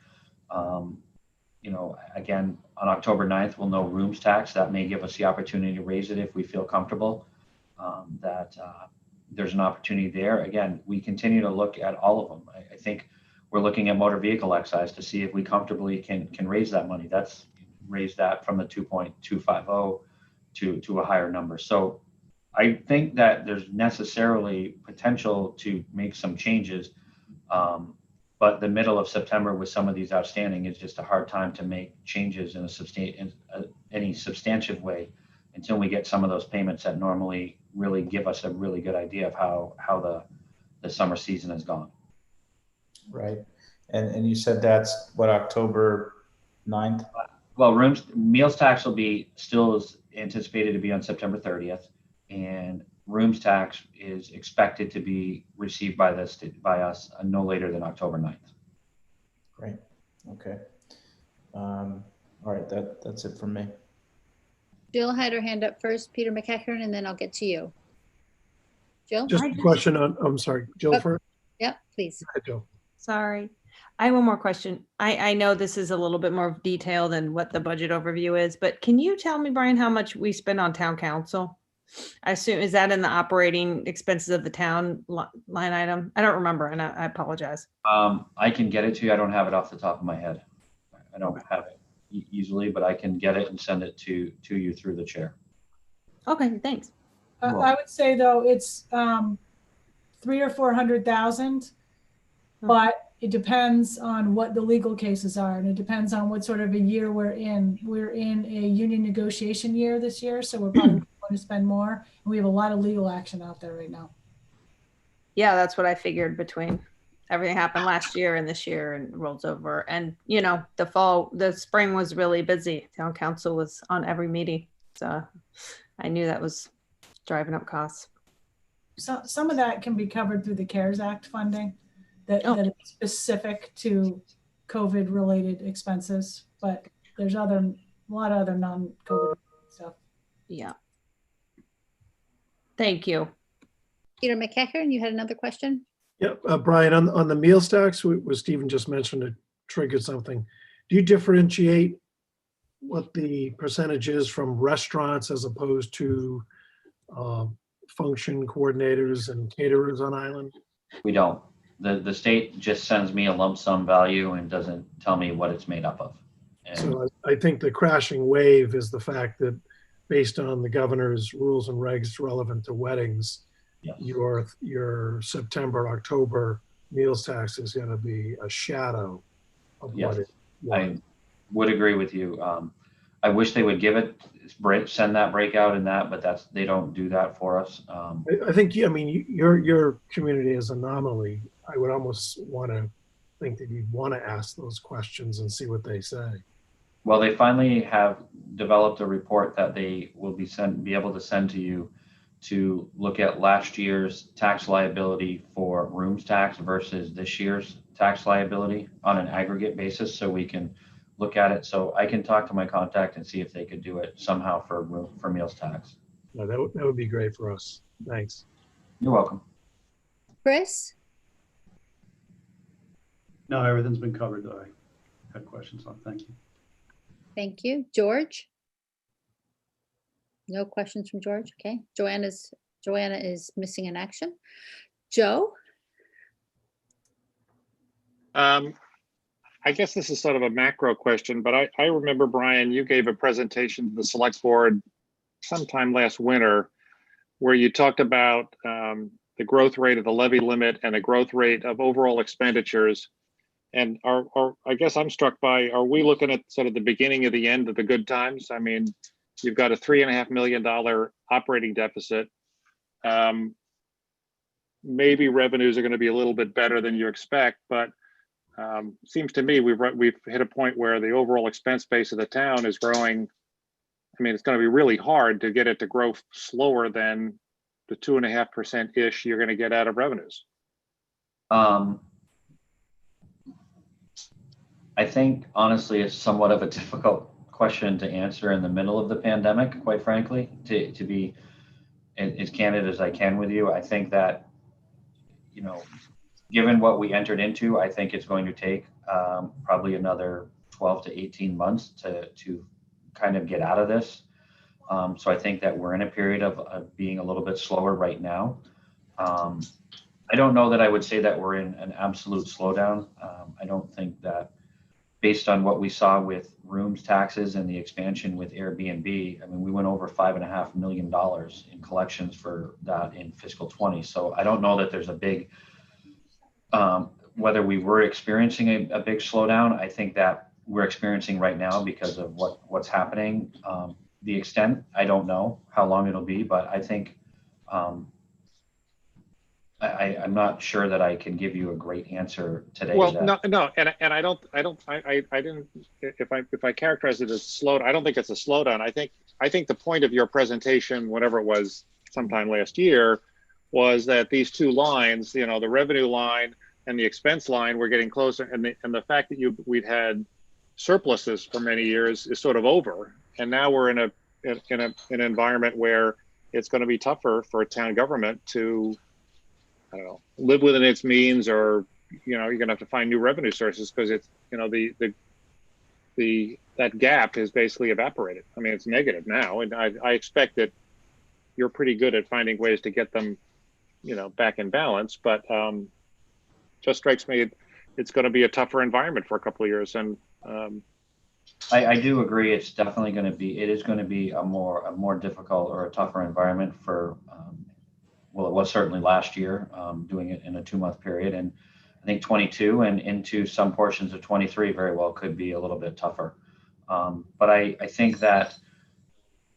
Again, on October 9th, we'll know rooms tax. That may give us the opportunity to raise it if we feel comfortable that there's an opportunity there. Again, we continue to look at all of them. I think we're looking at motor vehicle excise to see if we comfortably can raise that money. That's raised that from the 2.250 to a higher number. So I think that there's necessarily potential to make some changes. But the middle of September with some of these outstanding is just a hard time to make changes in any substantive way until we get some of those payments that normally really give us a really good idea of how the summer season has gone. Right. And you said that's what, October 9th? Well, meals tax will be still is anticipated to be on September 30th, and rooms tax is expected to be received by us no later than October 9th. Great. Okay. All right. That's it from me. Jill had her hand up first, Peter McEachern, and then I'll get to you. Jill? Just a question on, I'm sorry, Jill first. Yep, please. Go ahead, Jill. Sorry. I have one more question. I know this is a little bit more detailed than what the budget overview is, but can you tell me, Brian, how much we spend on town council? I assume, is that in the operating expenses of the town line item? I don't remember, and I apologize. I can get it to you. I don't have it off the top of my head. I don't have it easily, but I can get it and send it to you through the chair. Okay, thanks. I would say though, it's 300,000 or 400,000, but it depends on what the legal cases are, and it depends on what sort of a year we're in. We're in a union negotiation year this year, so we're probably going to spend more. And we have a lot of legal action out there right now. Yeah, that's what I figured between everything happened last year and this year and rolls over. And, the spring was really busy. Town council was on every meeting. So I knew that was driving up costs. So some of that can be covered through the CARES Act funding that is specific to COVID related expenses, but there's a lot of other non-COVID stuff. Yeah. Thank you. Peter McEachern, you had another question? Yep, Brian, on the meals tax, what Stephen just mentioned, it triggered something. Do you differentiate what the percentage is from restaurants as opposed to function coordinators and caterers on island? We don't. The state just sends me a lump sum value and doesn't tell me what it's made up of. And so I think the crashing wave is the fact that based on the governor's rules and regs relevant to weddings, yes. your September, October meals tax is going to be a shadow of Yes. what it was. I would agree with you. I wish they would send that breakout in that, but they don't do that for us. I think, your community is an anomaly. I would almost want to think that you'd want to ask those questions and see what they say. Well, they finally have developed a report that they will be able to send to you to look at last year's tax liability for rooms tax versus this year's tax liability on an aggregate basis, so we can look at it. So I can talk to my contact and see if they could do it somehow for meals tax. No, that would be great for us. Thanks. You're welcome. Chris? No, everything's been covered that I had questions on. Thank you. Thank you. George? No questions from George. Okay. Joanna is missing in action. Joe? I guess this is sort of a macro question, but I remember, Brian, you gave a presentation to the select board sometime last winter, where you talked about the growth rate of the levy limit and the growth rate of overall expenditures. And I guess I'm struck by, are we looking at sort of the beginning of the end of the good times? I mean, you've got a $3.5 million operating deficit. Maybe revenues are going to be a little bit better than you expect, but seems to me we've hit a point where the overall expense base of the town is growing. I mean, it's going to be really hard to get it to grow slower than the 2.5% ish you're going to get out of revenues. I think honestly, it's somewhat of a difficult question to answer in the middle of the pandemic, quite frankly, to be as candid as I can with you. I think that, you know, given what we entered into, I think it's going to take probably another 12 to 18 months to kind of get out of this. So I think that we're in a period of being a little bit slower right now. I don't know that I would say that we're in an absolute slowdown. I don't think that, based on what we saw with rooms taxes and the expansion with Airbnb, I mean, we went over $5.5 million in collections for that in fiscal 20. So I don't know that there's a big, whether we were experiencing a big slowdown. I think that we're experiencing right now because of what's happening. The extent, I don't know how long it'll be, but I think I'm not sure that I can give you a great answer today. Well, no, and I didn't. If I characterize it as slowed, I don't think it's a slowdown. I think the point of your presentation, whatever it was, sometime last year, was that these two lines, you know, the revenue line and the expense line, were getting closer, and the fact that we'd had surpluses for many years is sort of over, and now we're in an environment where it's going to be tougher for a town government to, I don't know, live within its means, or, you know, you're going to have to find new revenue sources, because it's, you know, that gap is basically evaporated. I mean, it's negative now, and I expect that you're pretty good at finding ways to get them, you know, back in balance. But just strikes me it's going to be a tougher environment for a couple of years, and I do agree. It's definitely going to be. It is going to be a more difficult or a tougher environment for. Well, it was certainly last year, doing it in a 2-month period, and I think 22 and into some portions of 23 very well could be a little bit tougher. But I think that,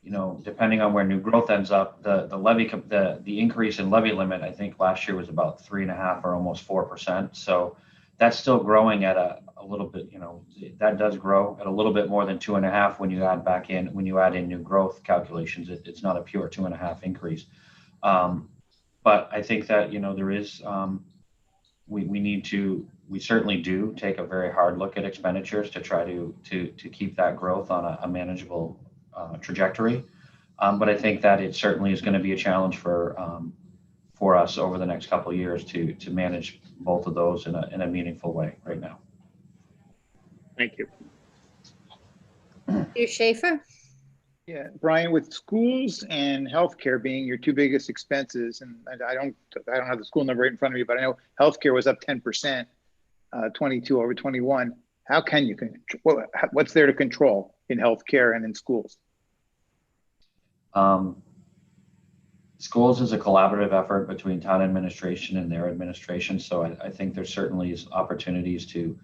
you know, depending on where new growth ends up, the increase in levy limit, I think last year was about 3.5 or almost 4%. So that's still growing at a little bit. You know, that does grow at a little bit more than 2.5 when you add in new growth calculations. It's not a pure 2.5 increase. But I think that, you know, there is, we certainly do take a very hard look at expenditures to try to keep that growth on a manageable trajectory. But I think that it certainly is going to be a challenge for us over the next couple of years to manage both of those in a meaningful way right now. thank you. Peter Schaefer? Yeah, Brian, with schools and healthcare being your two biggest expenses, and I don't have the school number right in front of me, but I know healthcare was up 10%, 22 over 21. How can you what's there to control in healthcare and in schools? Schools is a collaborative effort between town administration and their administration. So I think there certainly is opportunities to,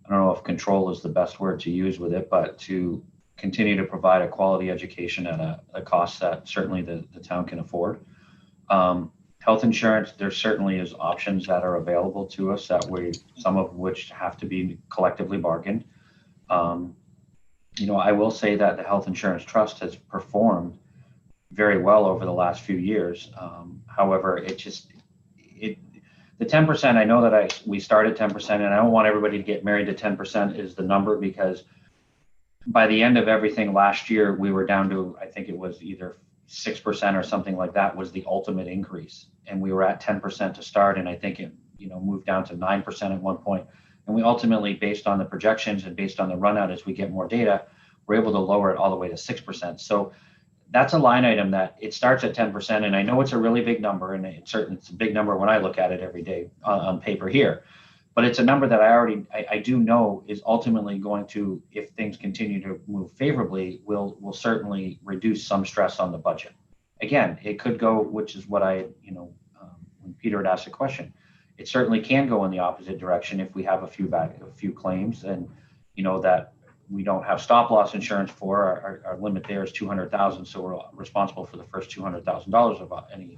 I don't know if control is the best word to use with it, but to continue to provide a quality education at a cost that certainly the town can afford. Health insurance, there certainly is options that are available to us some of which have to be collectively bargained. You know, I will say that the Health Insurance Trust has performed very well over the last few years. However, the 10%, I know that we started 10%, and I don't want everybody to get married to 10% is the number, because by the end of everything last year, we were down to, I think it was either 6% or something like that was the ultimate increase. And we were at 10% to start. And I think it, you know, moved down to 9% at one point. And we ultimately, based on the projections and based on the run out as we get more data, we're able to lower it all the way to 6%. So that's a line item that it starts at 10%. And I know it's a really big number, and it's a big number when I look at it every day on paper here. But it's a number that I do know is ultimately going to, if things continue to move favorably, will certainly reduce some stress on the budget. Again, it could go, which is what when Peter had asked a question, it certainly can go in the opposite direction if we have a few claims, and that we don't have stop loss insurance for. Our limit there is 200,000, so we're responsible for the first $200,000 of any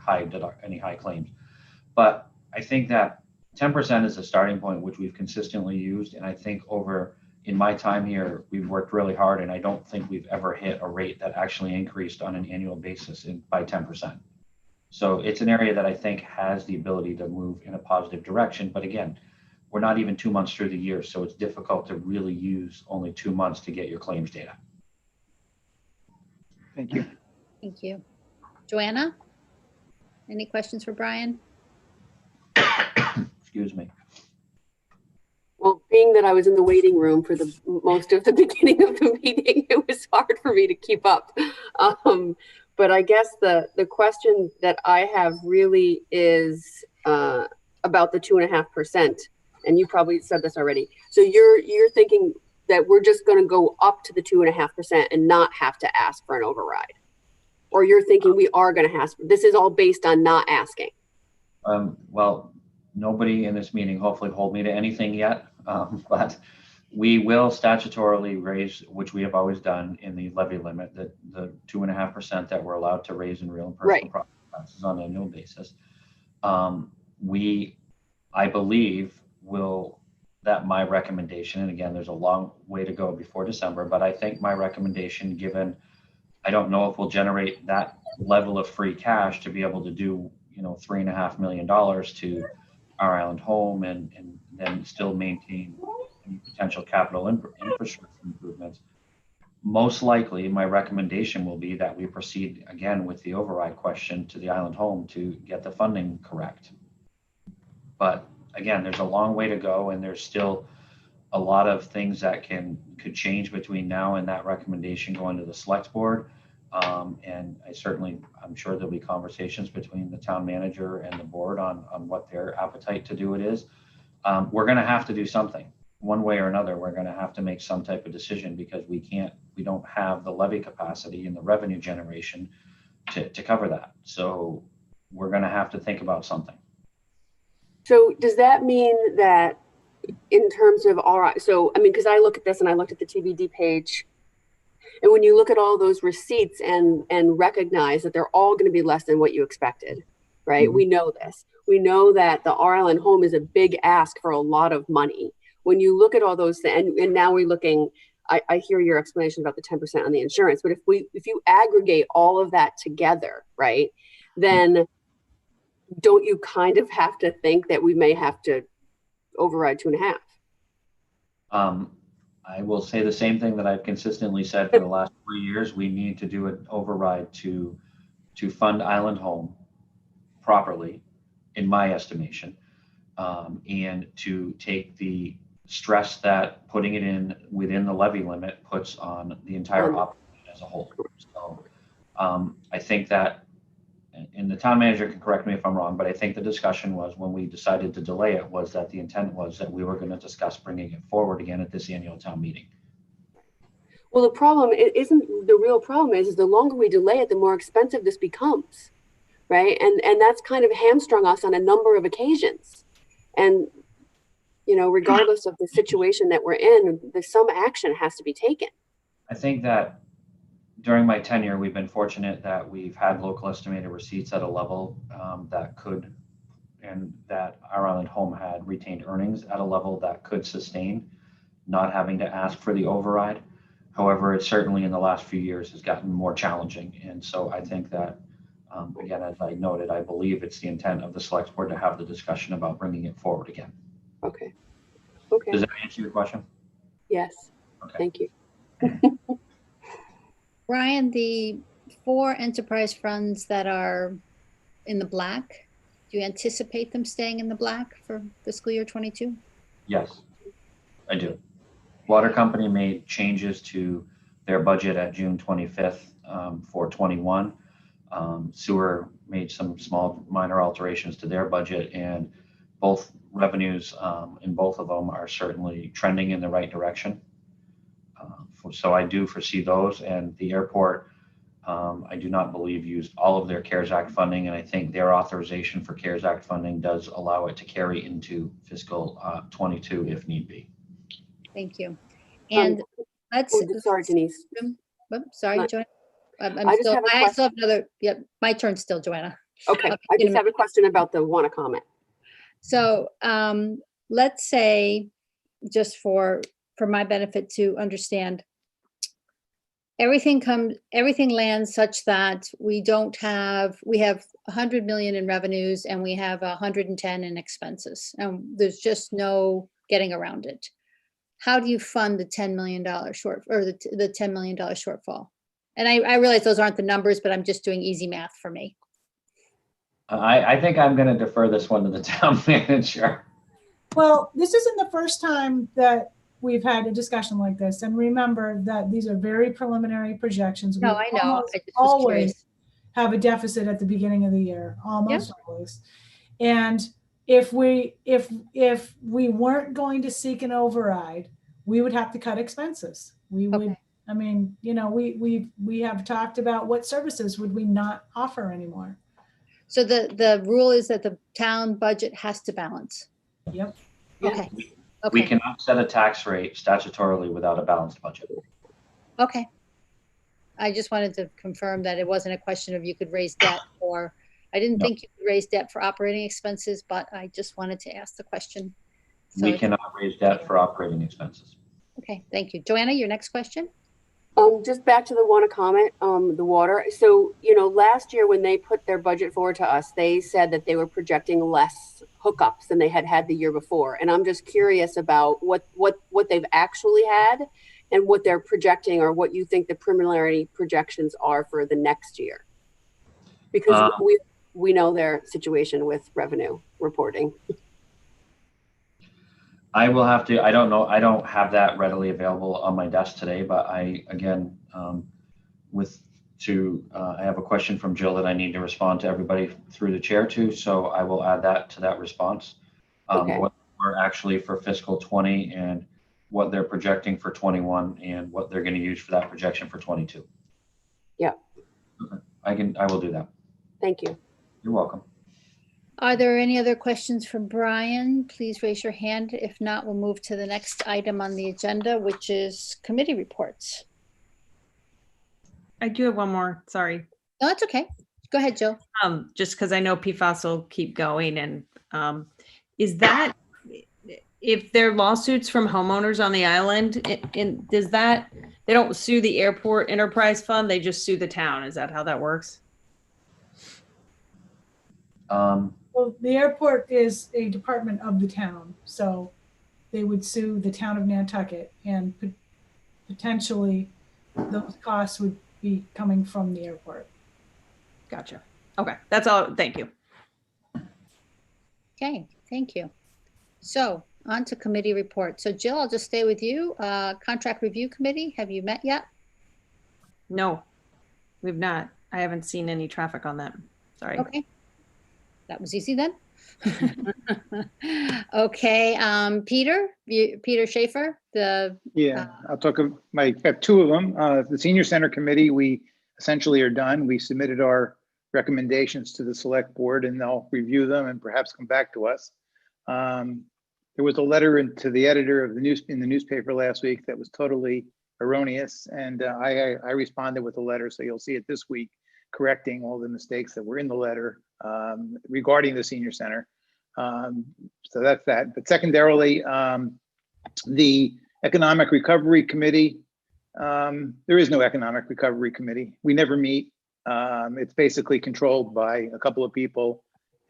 high claims. But I think that 10% is a starting point which we've consistently used, and I think in my time here, we've worked really hard, and I don't think we've ever hit a rate that actually increased on an annual basis by 10%. So it's an area that I think has the ability to move in a positive direction. But again, we're not even 2 months through the year, so it's difficult to really use only 2 months to get your claims data. Thank you. Thank you. Joanna, any questions for Brian? Excuse me. Well, being that I was in the waiting room for the most of the beginning of the meeting, it was hard for me to keep up. But I guess the question that I have really is about the 2.5%. And you probably said this already. So you're thinking that we're just going to go up to the 2.5% and not have to ask for an override, or you're thinking we are going to ask? This is all based on not asking. Well, nobody in this meeting hopefully hold me to anything yet, but we will statutorily raise, which we have always done in the levy limit, the 2.5% that we're allowed to raise in real and personal property taxes on an annual basis. I believe that my recommendation, and again, there's a long way to go before December, but I think my recommendation, given I don't know if we'll generate that level of free cash to be able to do $3.5 million to our island home and then still maintain any potential capital infrastructure improvements. Most likely, my recommendation will be that we proceed again with the override question to the island home to get the funding correct. But again, there's a long way to go, and there's still a lot of things that could change between now and that recommendation going to the select board. And I'm sure there'll be conversations between the town manager and the board on what their appetite to do it is. We're going to have to do something one way or another. We're going to have to make some type of decision, because we don't have the levy capacity and the revenue generation to cover that. So we're going to have to think about something. So does that mean that in terms of because I look at this and I looked at the TBD page, and when you look at all those receipts and recognize that they're all going to be less than what you expected, right? Mm-hmm. We know this. We know that the R Island home is a big ask for a lot of money. When you look at all those things, and now we're looking, I hear your explanation about the 10% on the insurance, but if you aggregate all of that together, right, then don't you kind of have to think that we may have to override 2.5? I will say the same thing that I've consistently said for the last 3 years. We need to do an override to fund Island Home properly, in my estimation, and to take the stress that putting it within the levy limit puts on the entire operation as a whole. So I think that, and the town manager can correct me if I'm wrong, but I think the discussion was, when we decided to delay it, was that the intent was that we were going to discuss bringing it forward again at this annual town meeting. Well, the real problem is the longer we delay it, the more expensive this becomes, right? And that's kind of hamstrung us on a number of occasions. And, regardless of the situation that we're in, some action has to be taken. I think that during my tenure, we've been fortunate that we've had local estimated receipts at a level and that our Island Home had retained earnings at a level that could sustain not having to ask for the override. However, it certainly in the last few years has gotten more challenging. And so I think that, again, as I noted, I believe it's the intent of the select board to have the discussion about bringing it forward again. Okay. Does that answer your question? Yes. Okay. Thank you. Brian, the 4 enterprise funds that are in the black, do you anticipate them staying in the black for fiscal year 22? Yes, I do. Water company made changes to their budget at June 25th for 21. Sewer made some small minor alterations to their budget, and both revenues in both of them are certainly trending in the right direction. So I do foresee those, and the airport, I do not believe used all of their CARES Act funding, and I think their authorization for CARES Act funding does allow it to carry into fiscal 22 if need be. Thank you. And let's. Sorry, Denise. Sorry, Not- Joanna. I just have a I still have another. Yep, my turn still, Joanna. Okay, I just have a question about the wanna comment. So let's say, just for my benefit to understand, everything lands such that we have 100 million in revenues and we have 110 in expenses, and there's just no getting around it. How do you fund the $10 million the $10 million shortfall? And I realize those aren't the numbers, but I'm just doing easy math for me. I think I'm going to defer this one to the town manager. Well, this isn't the first time that we've had a discussion like this. And remember that these are very preliminary projections. No, We I know. I just was always curious. have a deficit at the beginning of the year, almost always. And if we weren't going to seek an override, we would have to cut expenses. We would, Okay. I mean, you know, we have talked about what services would we not offer anymore. So the rule is that the town budget has to balance. Yep. Okay. We Okay. cannot set a tax rate statutorily without a balanced budget. Okay. I just wanted to confirm that it wasn't a question of you could raise debt, or I didn't No. think you could raise debt for operating expenses, but I just wanted to ask the question. So, We cannot raise debt for operating expenses. okay, thank you. Joanna, your next question? Just back to the wanna comment, the water. So, you know, last year when they put their budget forward to us, they said that they were projecting less hookups than they had the year before. And I'm just curious about what they've actually had and what they're projecting, or what you think the preliminary projections are for the next year. Because we know their situation with revenue reporting. I will have to, I don't know, I don't have that readily available on my desk today, but I, again, I have a question from Jill that I need to respond to everybody through the chair to, so I will add that to that response. Okay. What we're actually for fiscal 20 and what they're projecting for 21 and what they're going to use for that projection for 22. Yeah. Okay. I will do that. Thank you. You're welcome. Are there any other questions for Brian? Please raise your hand. If not, we'll move to the next item on the agenda, which is committee reports. I do have one more, sorry. No, that's okay. Go ahead, Jill. Just because I know PFAS will keep going, and is that, if there are lawsuits from homeowners on the island, does that, they don't sue the airport enterprise fund, they just sue the town? Is that how that works? Well, the airport is a department of the town, so they would sue the town of Nantucket, and potentially those costs would be coming from the airport. Gotcha. Okay, that's all. Thank you. Okay, thank you. So on to committee report. So Jill, I'll just stay with you. Contract Review Committee, have you met yet? No, we've not. I haven't seen any traffic on that. Sorry. Okay. That was easy then. Okay, Peter Schaefer, I'll talk of I have two of them. The Senior Center Committee, we essentially are done. We submitted our recommendations to the select board and they'll review them and perhaps come back to us. There was a letter to the editor of in the newspaper last week that was totally erroneous, and I responded with a letter, so you'll see it this week, correcting all the mistakes that were in the letter regarding the senior center. So that's that. But secondarily, the Economic Recovery Committee, there is no Economic Recovery Committee. We never meet. It's basically controlled by a couple of people.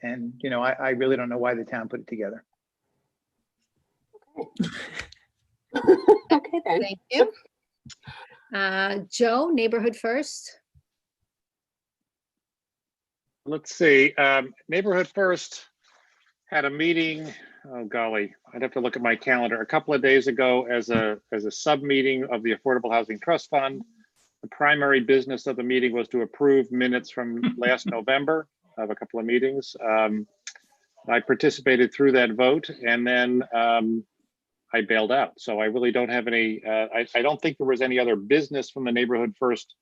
And, you know, I really don't know why the town put it together. Okay, then. thank you. Joe, Neighborhood First. Let's see, Neighborhood First had a meeting, oh golly, I'd have to look at my calendar, a couple of days ago as a sub-meeting of the Affordable Housing Trust Fund. The primary business of the meeting was to approve minutes from last November of a couple of meetings. I participated through that vote, and then I bailed out. So I really don't have any, I don't think there was any other business from the Neighborhood First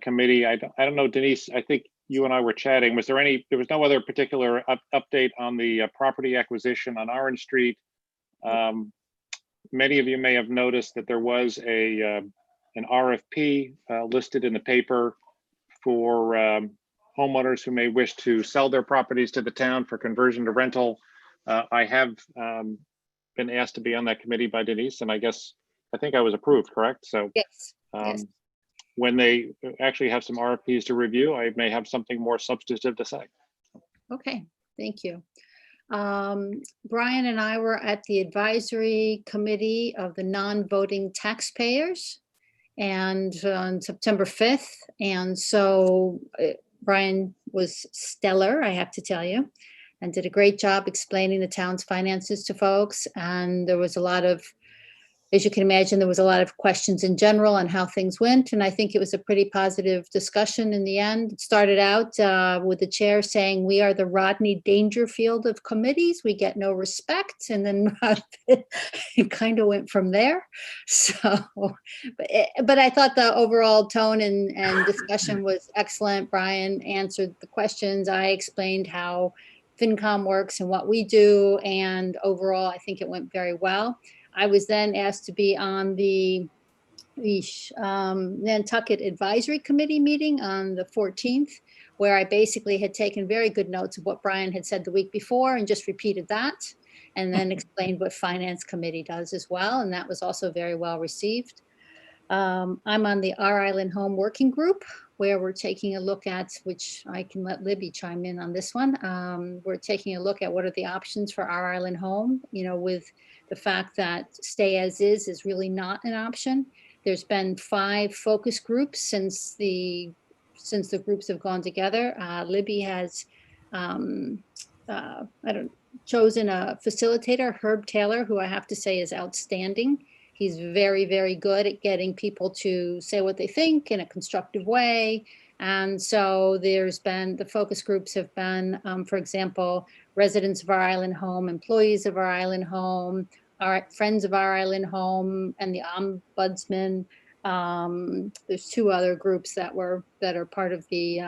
committee. I don't know, Denise, I think you and I were chatting. Was there was no other particular update on the property acquisition on Orange Street? Many of you may have noticed that there was an RFP listed in the paper for homeowners who may wish to sell their properties to the town for conversion to rental. I have been asked to be on that committee by Denise, and I think I was approved, correct? So Yes. Yes. when they actually have some RFPs to review, I may have something more substantive to say. Okay, thank you. Brian and I were at the advisory committee of the non-voting taxpayers, and on September 5th. And so Brian was stellar, I have to tell you, and did a great job explaining the town's finances to folks. And there was a lot of, as you can imagine, there was a lot of questions in general on how things went. And I think it was a pretty positive discussion in the end. It started out with the chair saying, "We are the Rodney Dangerfield of committees. We get no respect." And then it kind of went from there. So, but I thought the overall tone and discussion was excellent. Brian answered the questions. I explained how FinCom works and what we do. And overall, I think it went very well. I was then asked to be on the Nantucket Advisory Committee meeting on the 14th, where I basically had taken very good notes of what Brian had said the week before and just repeated that, and then explained what Finance Committee does as well. And that was also very well received. I'm on the Our Island Home Working Group, where we're taking a look at, which I can let Libby chime in on this one. We're taking a look at what are the options for Our Island Home, with the fact that stay as is really not an option. There's been 5 focus groups since the groups have gone together. Libby has chosen a facilitator, Herb Taylor, who I have to say is outstanding. He's very, very good at getting people to say what they think in a constructive way. And so the focus groups have been, for example, residents of Our Island Home, employees of Our Island Home, our friends of Our Island Home, and the Ombudsman. There's 2 other groups that are part of the,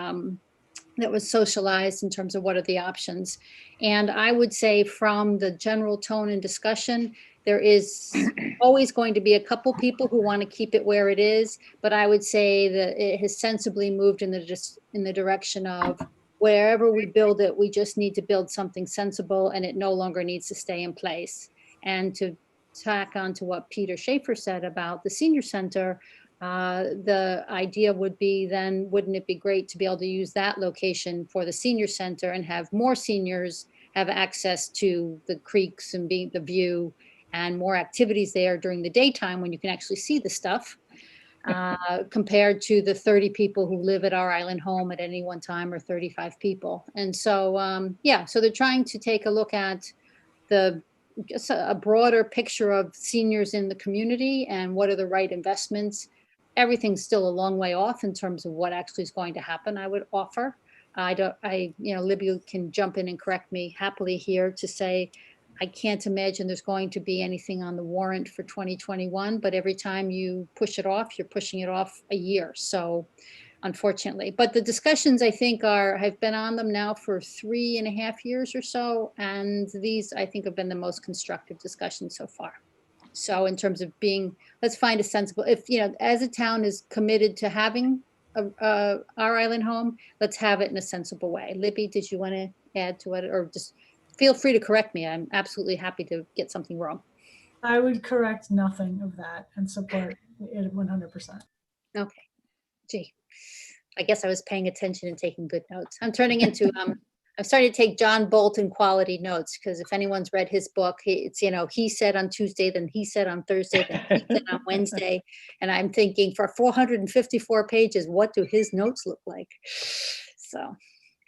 that was socialized in terms of what are the options. And I would say from the general tone and discussion, there is always going to be a couple people who want to keep it where it is, but I would say that it has sensibly moved in the direction of wherever we build it, we just need to build something sensible, and it no longer needs to stay in place. And to tack on to what Peter Schaefer said about the senior center, the idea would be then, wouldn't it be great to be able to use that location for the senior center and have more seniors have access to the creeks and the view and more activities there during the daytime when you can actually see the stuff, compared to the 30 people who live at Our Island Home at any one time, or 35 people. And so, so they're trying to take a look at just a broader picture of seniors in the community and what are the right investments. Everything's still a long way off in terms of what actually is going to happen, I would offer. Libby can jump in and correct me happily here to say, I can't imagine there's going to be anything on the warrant for 2021, but every time you push it off, you're pushing it off a year. So unfortunately, but the discussions I think have been on them now for 3.5 years or so. And these I think have been the most constructive discussions so far. So in terms of let's find a sensible, as a town is committed to having Our Island Home, let's have it in a sensible way. Libby, did you want to add to it, or just feel free to correct me? I'm absolutely happy to get something wrong. I would correct nothing of that and support it 100%. Okay. Gee, I guess I was paying attention and taking good notes. I'm turning into, I'm starting to take John Bolton quality notes, because if anyone's read his book, it's, he said on Tuesday, then he said on Thursday, then he said on Wednesday. And I'm thinking, for 454 pages, what do his notes look like? So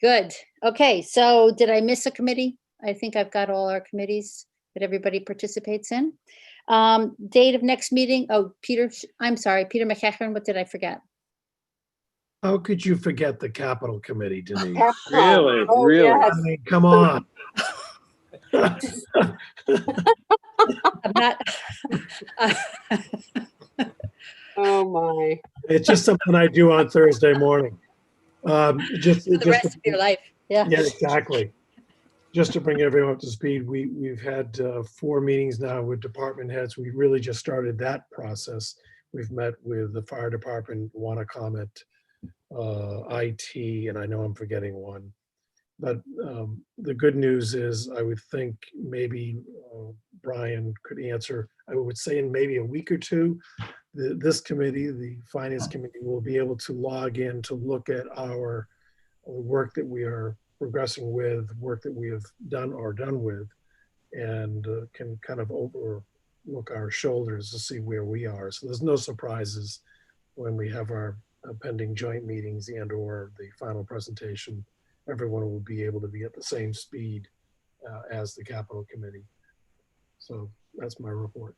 good. Okay. So did I miss a committee? I think I've got all our committees that everybody participates in. Date of next meeting. Oh, Peter, I'm sorry, Peter McEachern, what did I forget? How could you forget the Capital Committee, Denise? Really? Oh, Really? yes. I mean, come on. I'm not. Oh, my. It's just something I do on Thursday morning. Just, For the rest of your life. Yeah. yeah, exactly. Just to bring everyone up to speed, we've had 4 meetings now with department heads. We really just started that process. We've met with the fire department, Wanacommet, IT, and I know I'm forgetting one. But the good news is, I would think maybe Brian could answer. I would say in maybe a week or two, this committee, the finance committee, will be able to log in to look at our work that we are progressing with, work that we have done or done with, and can kind of overlook our shoulders to see where we are. So there's no surprises when we have our pending joint meetings and or the final presentation. Everyone will be able to be at the same speed as the capital committee. So that's my report.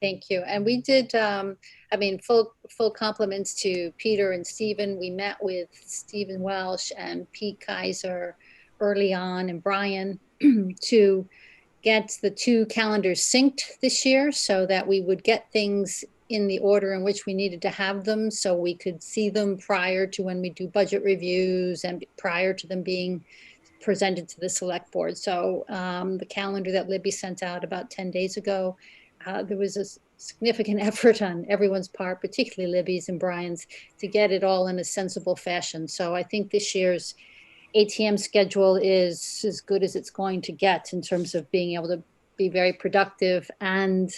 Thank you. And we did, I mean, full compliments to Peter and Stephen. We met with Stephen Welsh and Pete Kaiser early on, and Brian to get the 2 calendars synced this year so that we would get things in the order in which we needed to have them, so we could see them prior to when we do budget reviews and prior to them being presented to the select board. So the calendar that Libby sent out about 10 days ago, there was a significant effort on everyone's part, particularly Libby's and Brian's, to get it all in a sensible fashion. So I think this year's ATM schedule is as good as it's going to get in terms of being able to be very productive. And,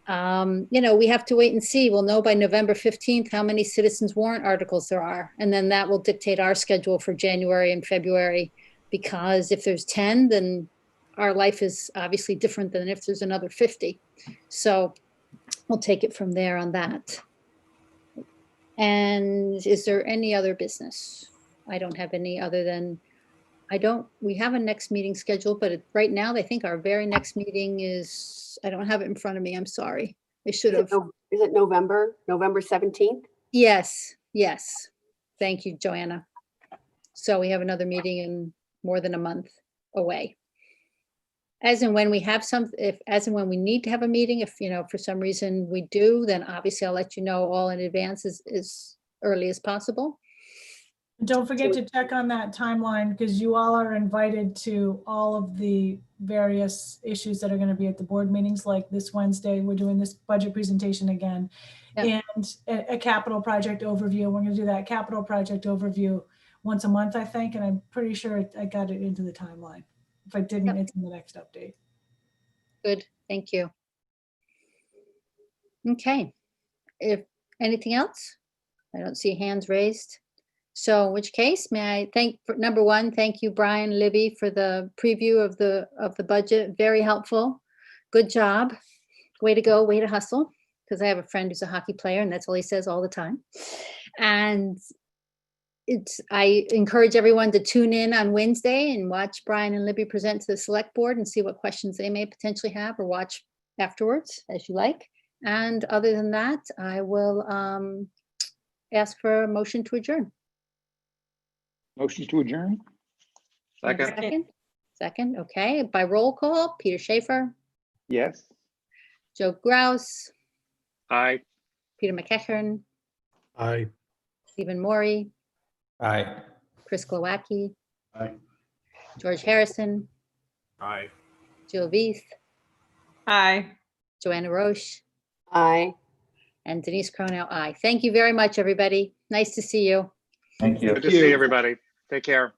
you know, we have to wait and see. We'll know by November 15th how many citizens warrant articles there are. And then that will dictate our schedule for January and February, because if there's 10, then our life is obviously different than if there's another 50. So we'll take it from there on that. And is there any other business? I don't have any other than, we have a next meeting scheduled, but right now I think our very next meeting is, I don't have it in front of me. I'm sorry. I should have. Is it November 17th? Yes, yes. Thank you, Joanna. So we have another meeting in more than a month away. As and when we have as and when we need to have a meeting, if, you know, for some reason we do, then obviously I'll let you know all in advance as early as possible. Don't forget to check on that timeline, because you all are invited to all of the various issues that are going to be at the board meetings. Like this Wednesday, we're doing this budget presentation again, Yeah. and a capital project overview. We're going to do that capital project overview once a month, I think, and I'm pretty sure I got it into the timeline. If I didn't, Yep. it's in the next update. Good, thank you. Okay, if anything else? I don't see hands raised. So in which case, may I thank, number one, thank you, Brian, Libby, for the preview of the budget. Very helpful. Good job. Way to go, way to hustle. Because I have a friend who's a hockey player and that's all he says all the time. And I encourage everyone to tune in on Wednesday and watch Brian and Libby present to the select board and see what questions they may potentially have, or watch afterwards as you like. And other than that, I will ask for a motion to adjourn. Motion to adjourn? Second. Second, okay. By roll call, Peter Schaefer, Yes. Joe Grouse, Aye. Peter McEachern, Aye. Stephen Morey, Aye. Chris Glowacki, Aye. George Harrison, Aye. Jill Veith, Aye. Joanna Roche, Aye. and Denise Cronow, aye. Thank you very much, everybody. Nice to see you. Thank you. Good to see everybody. Take care.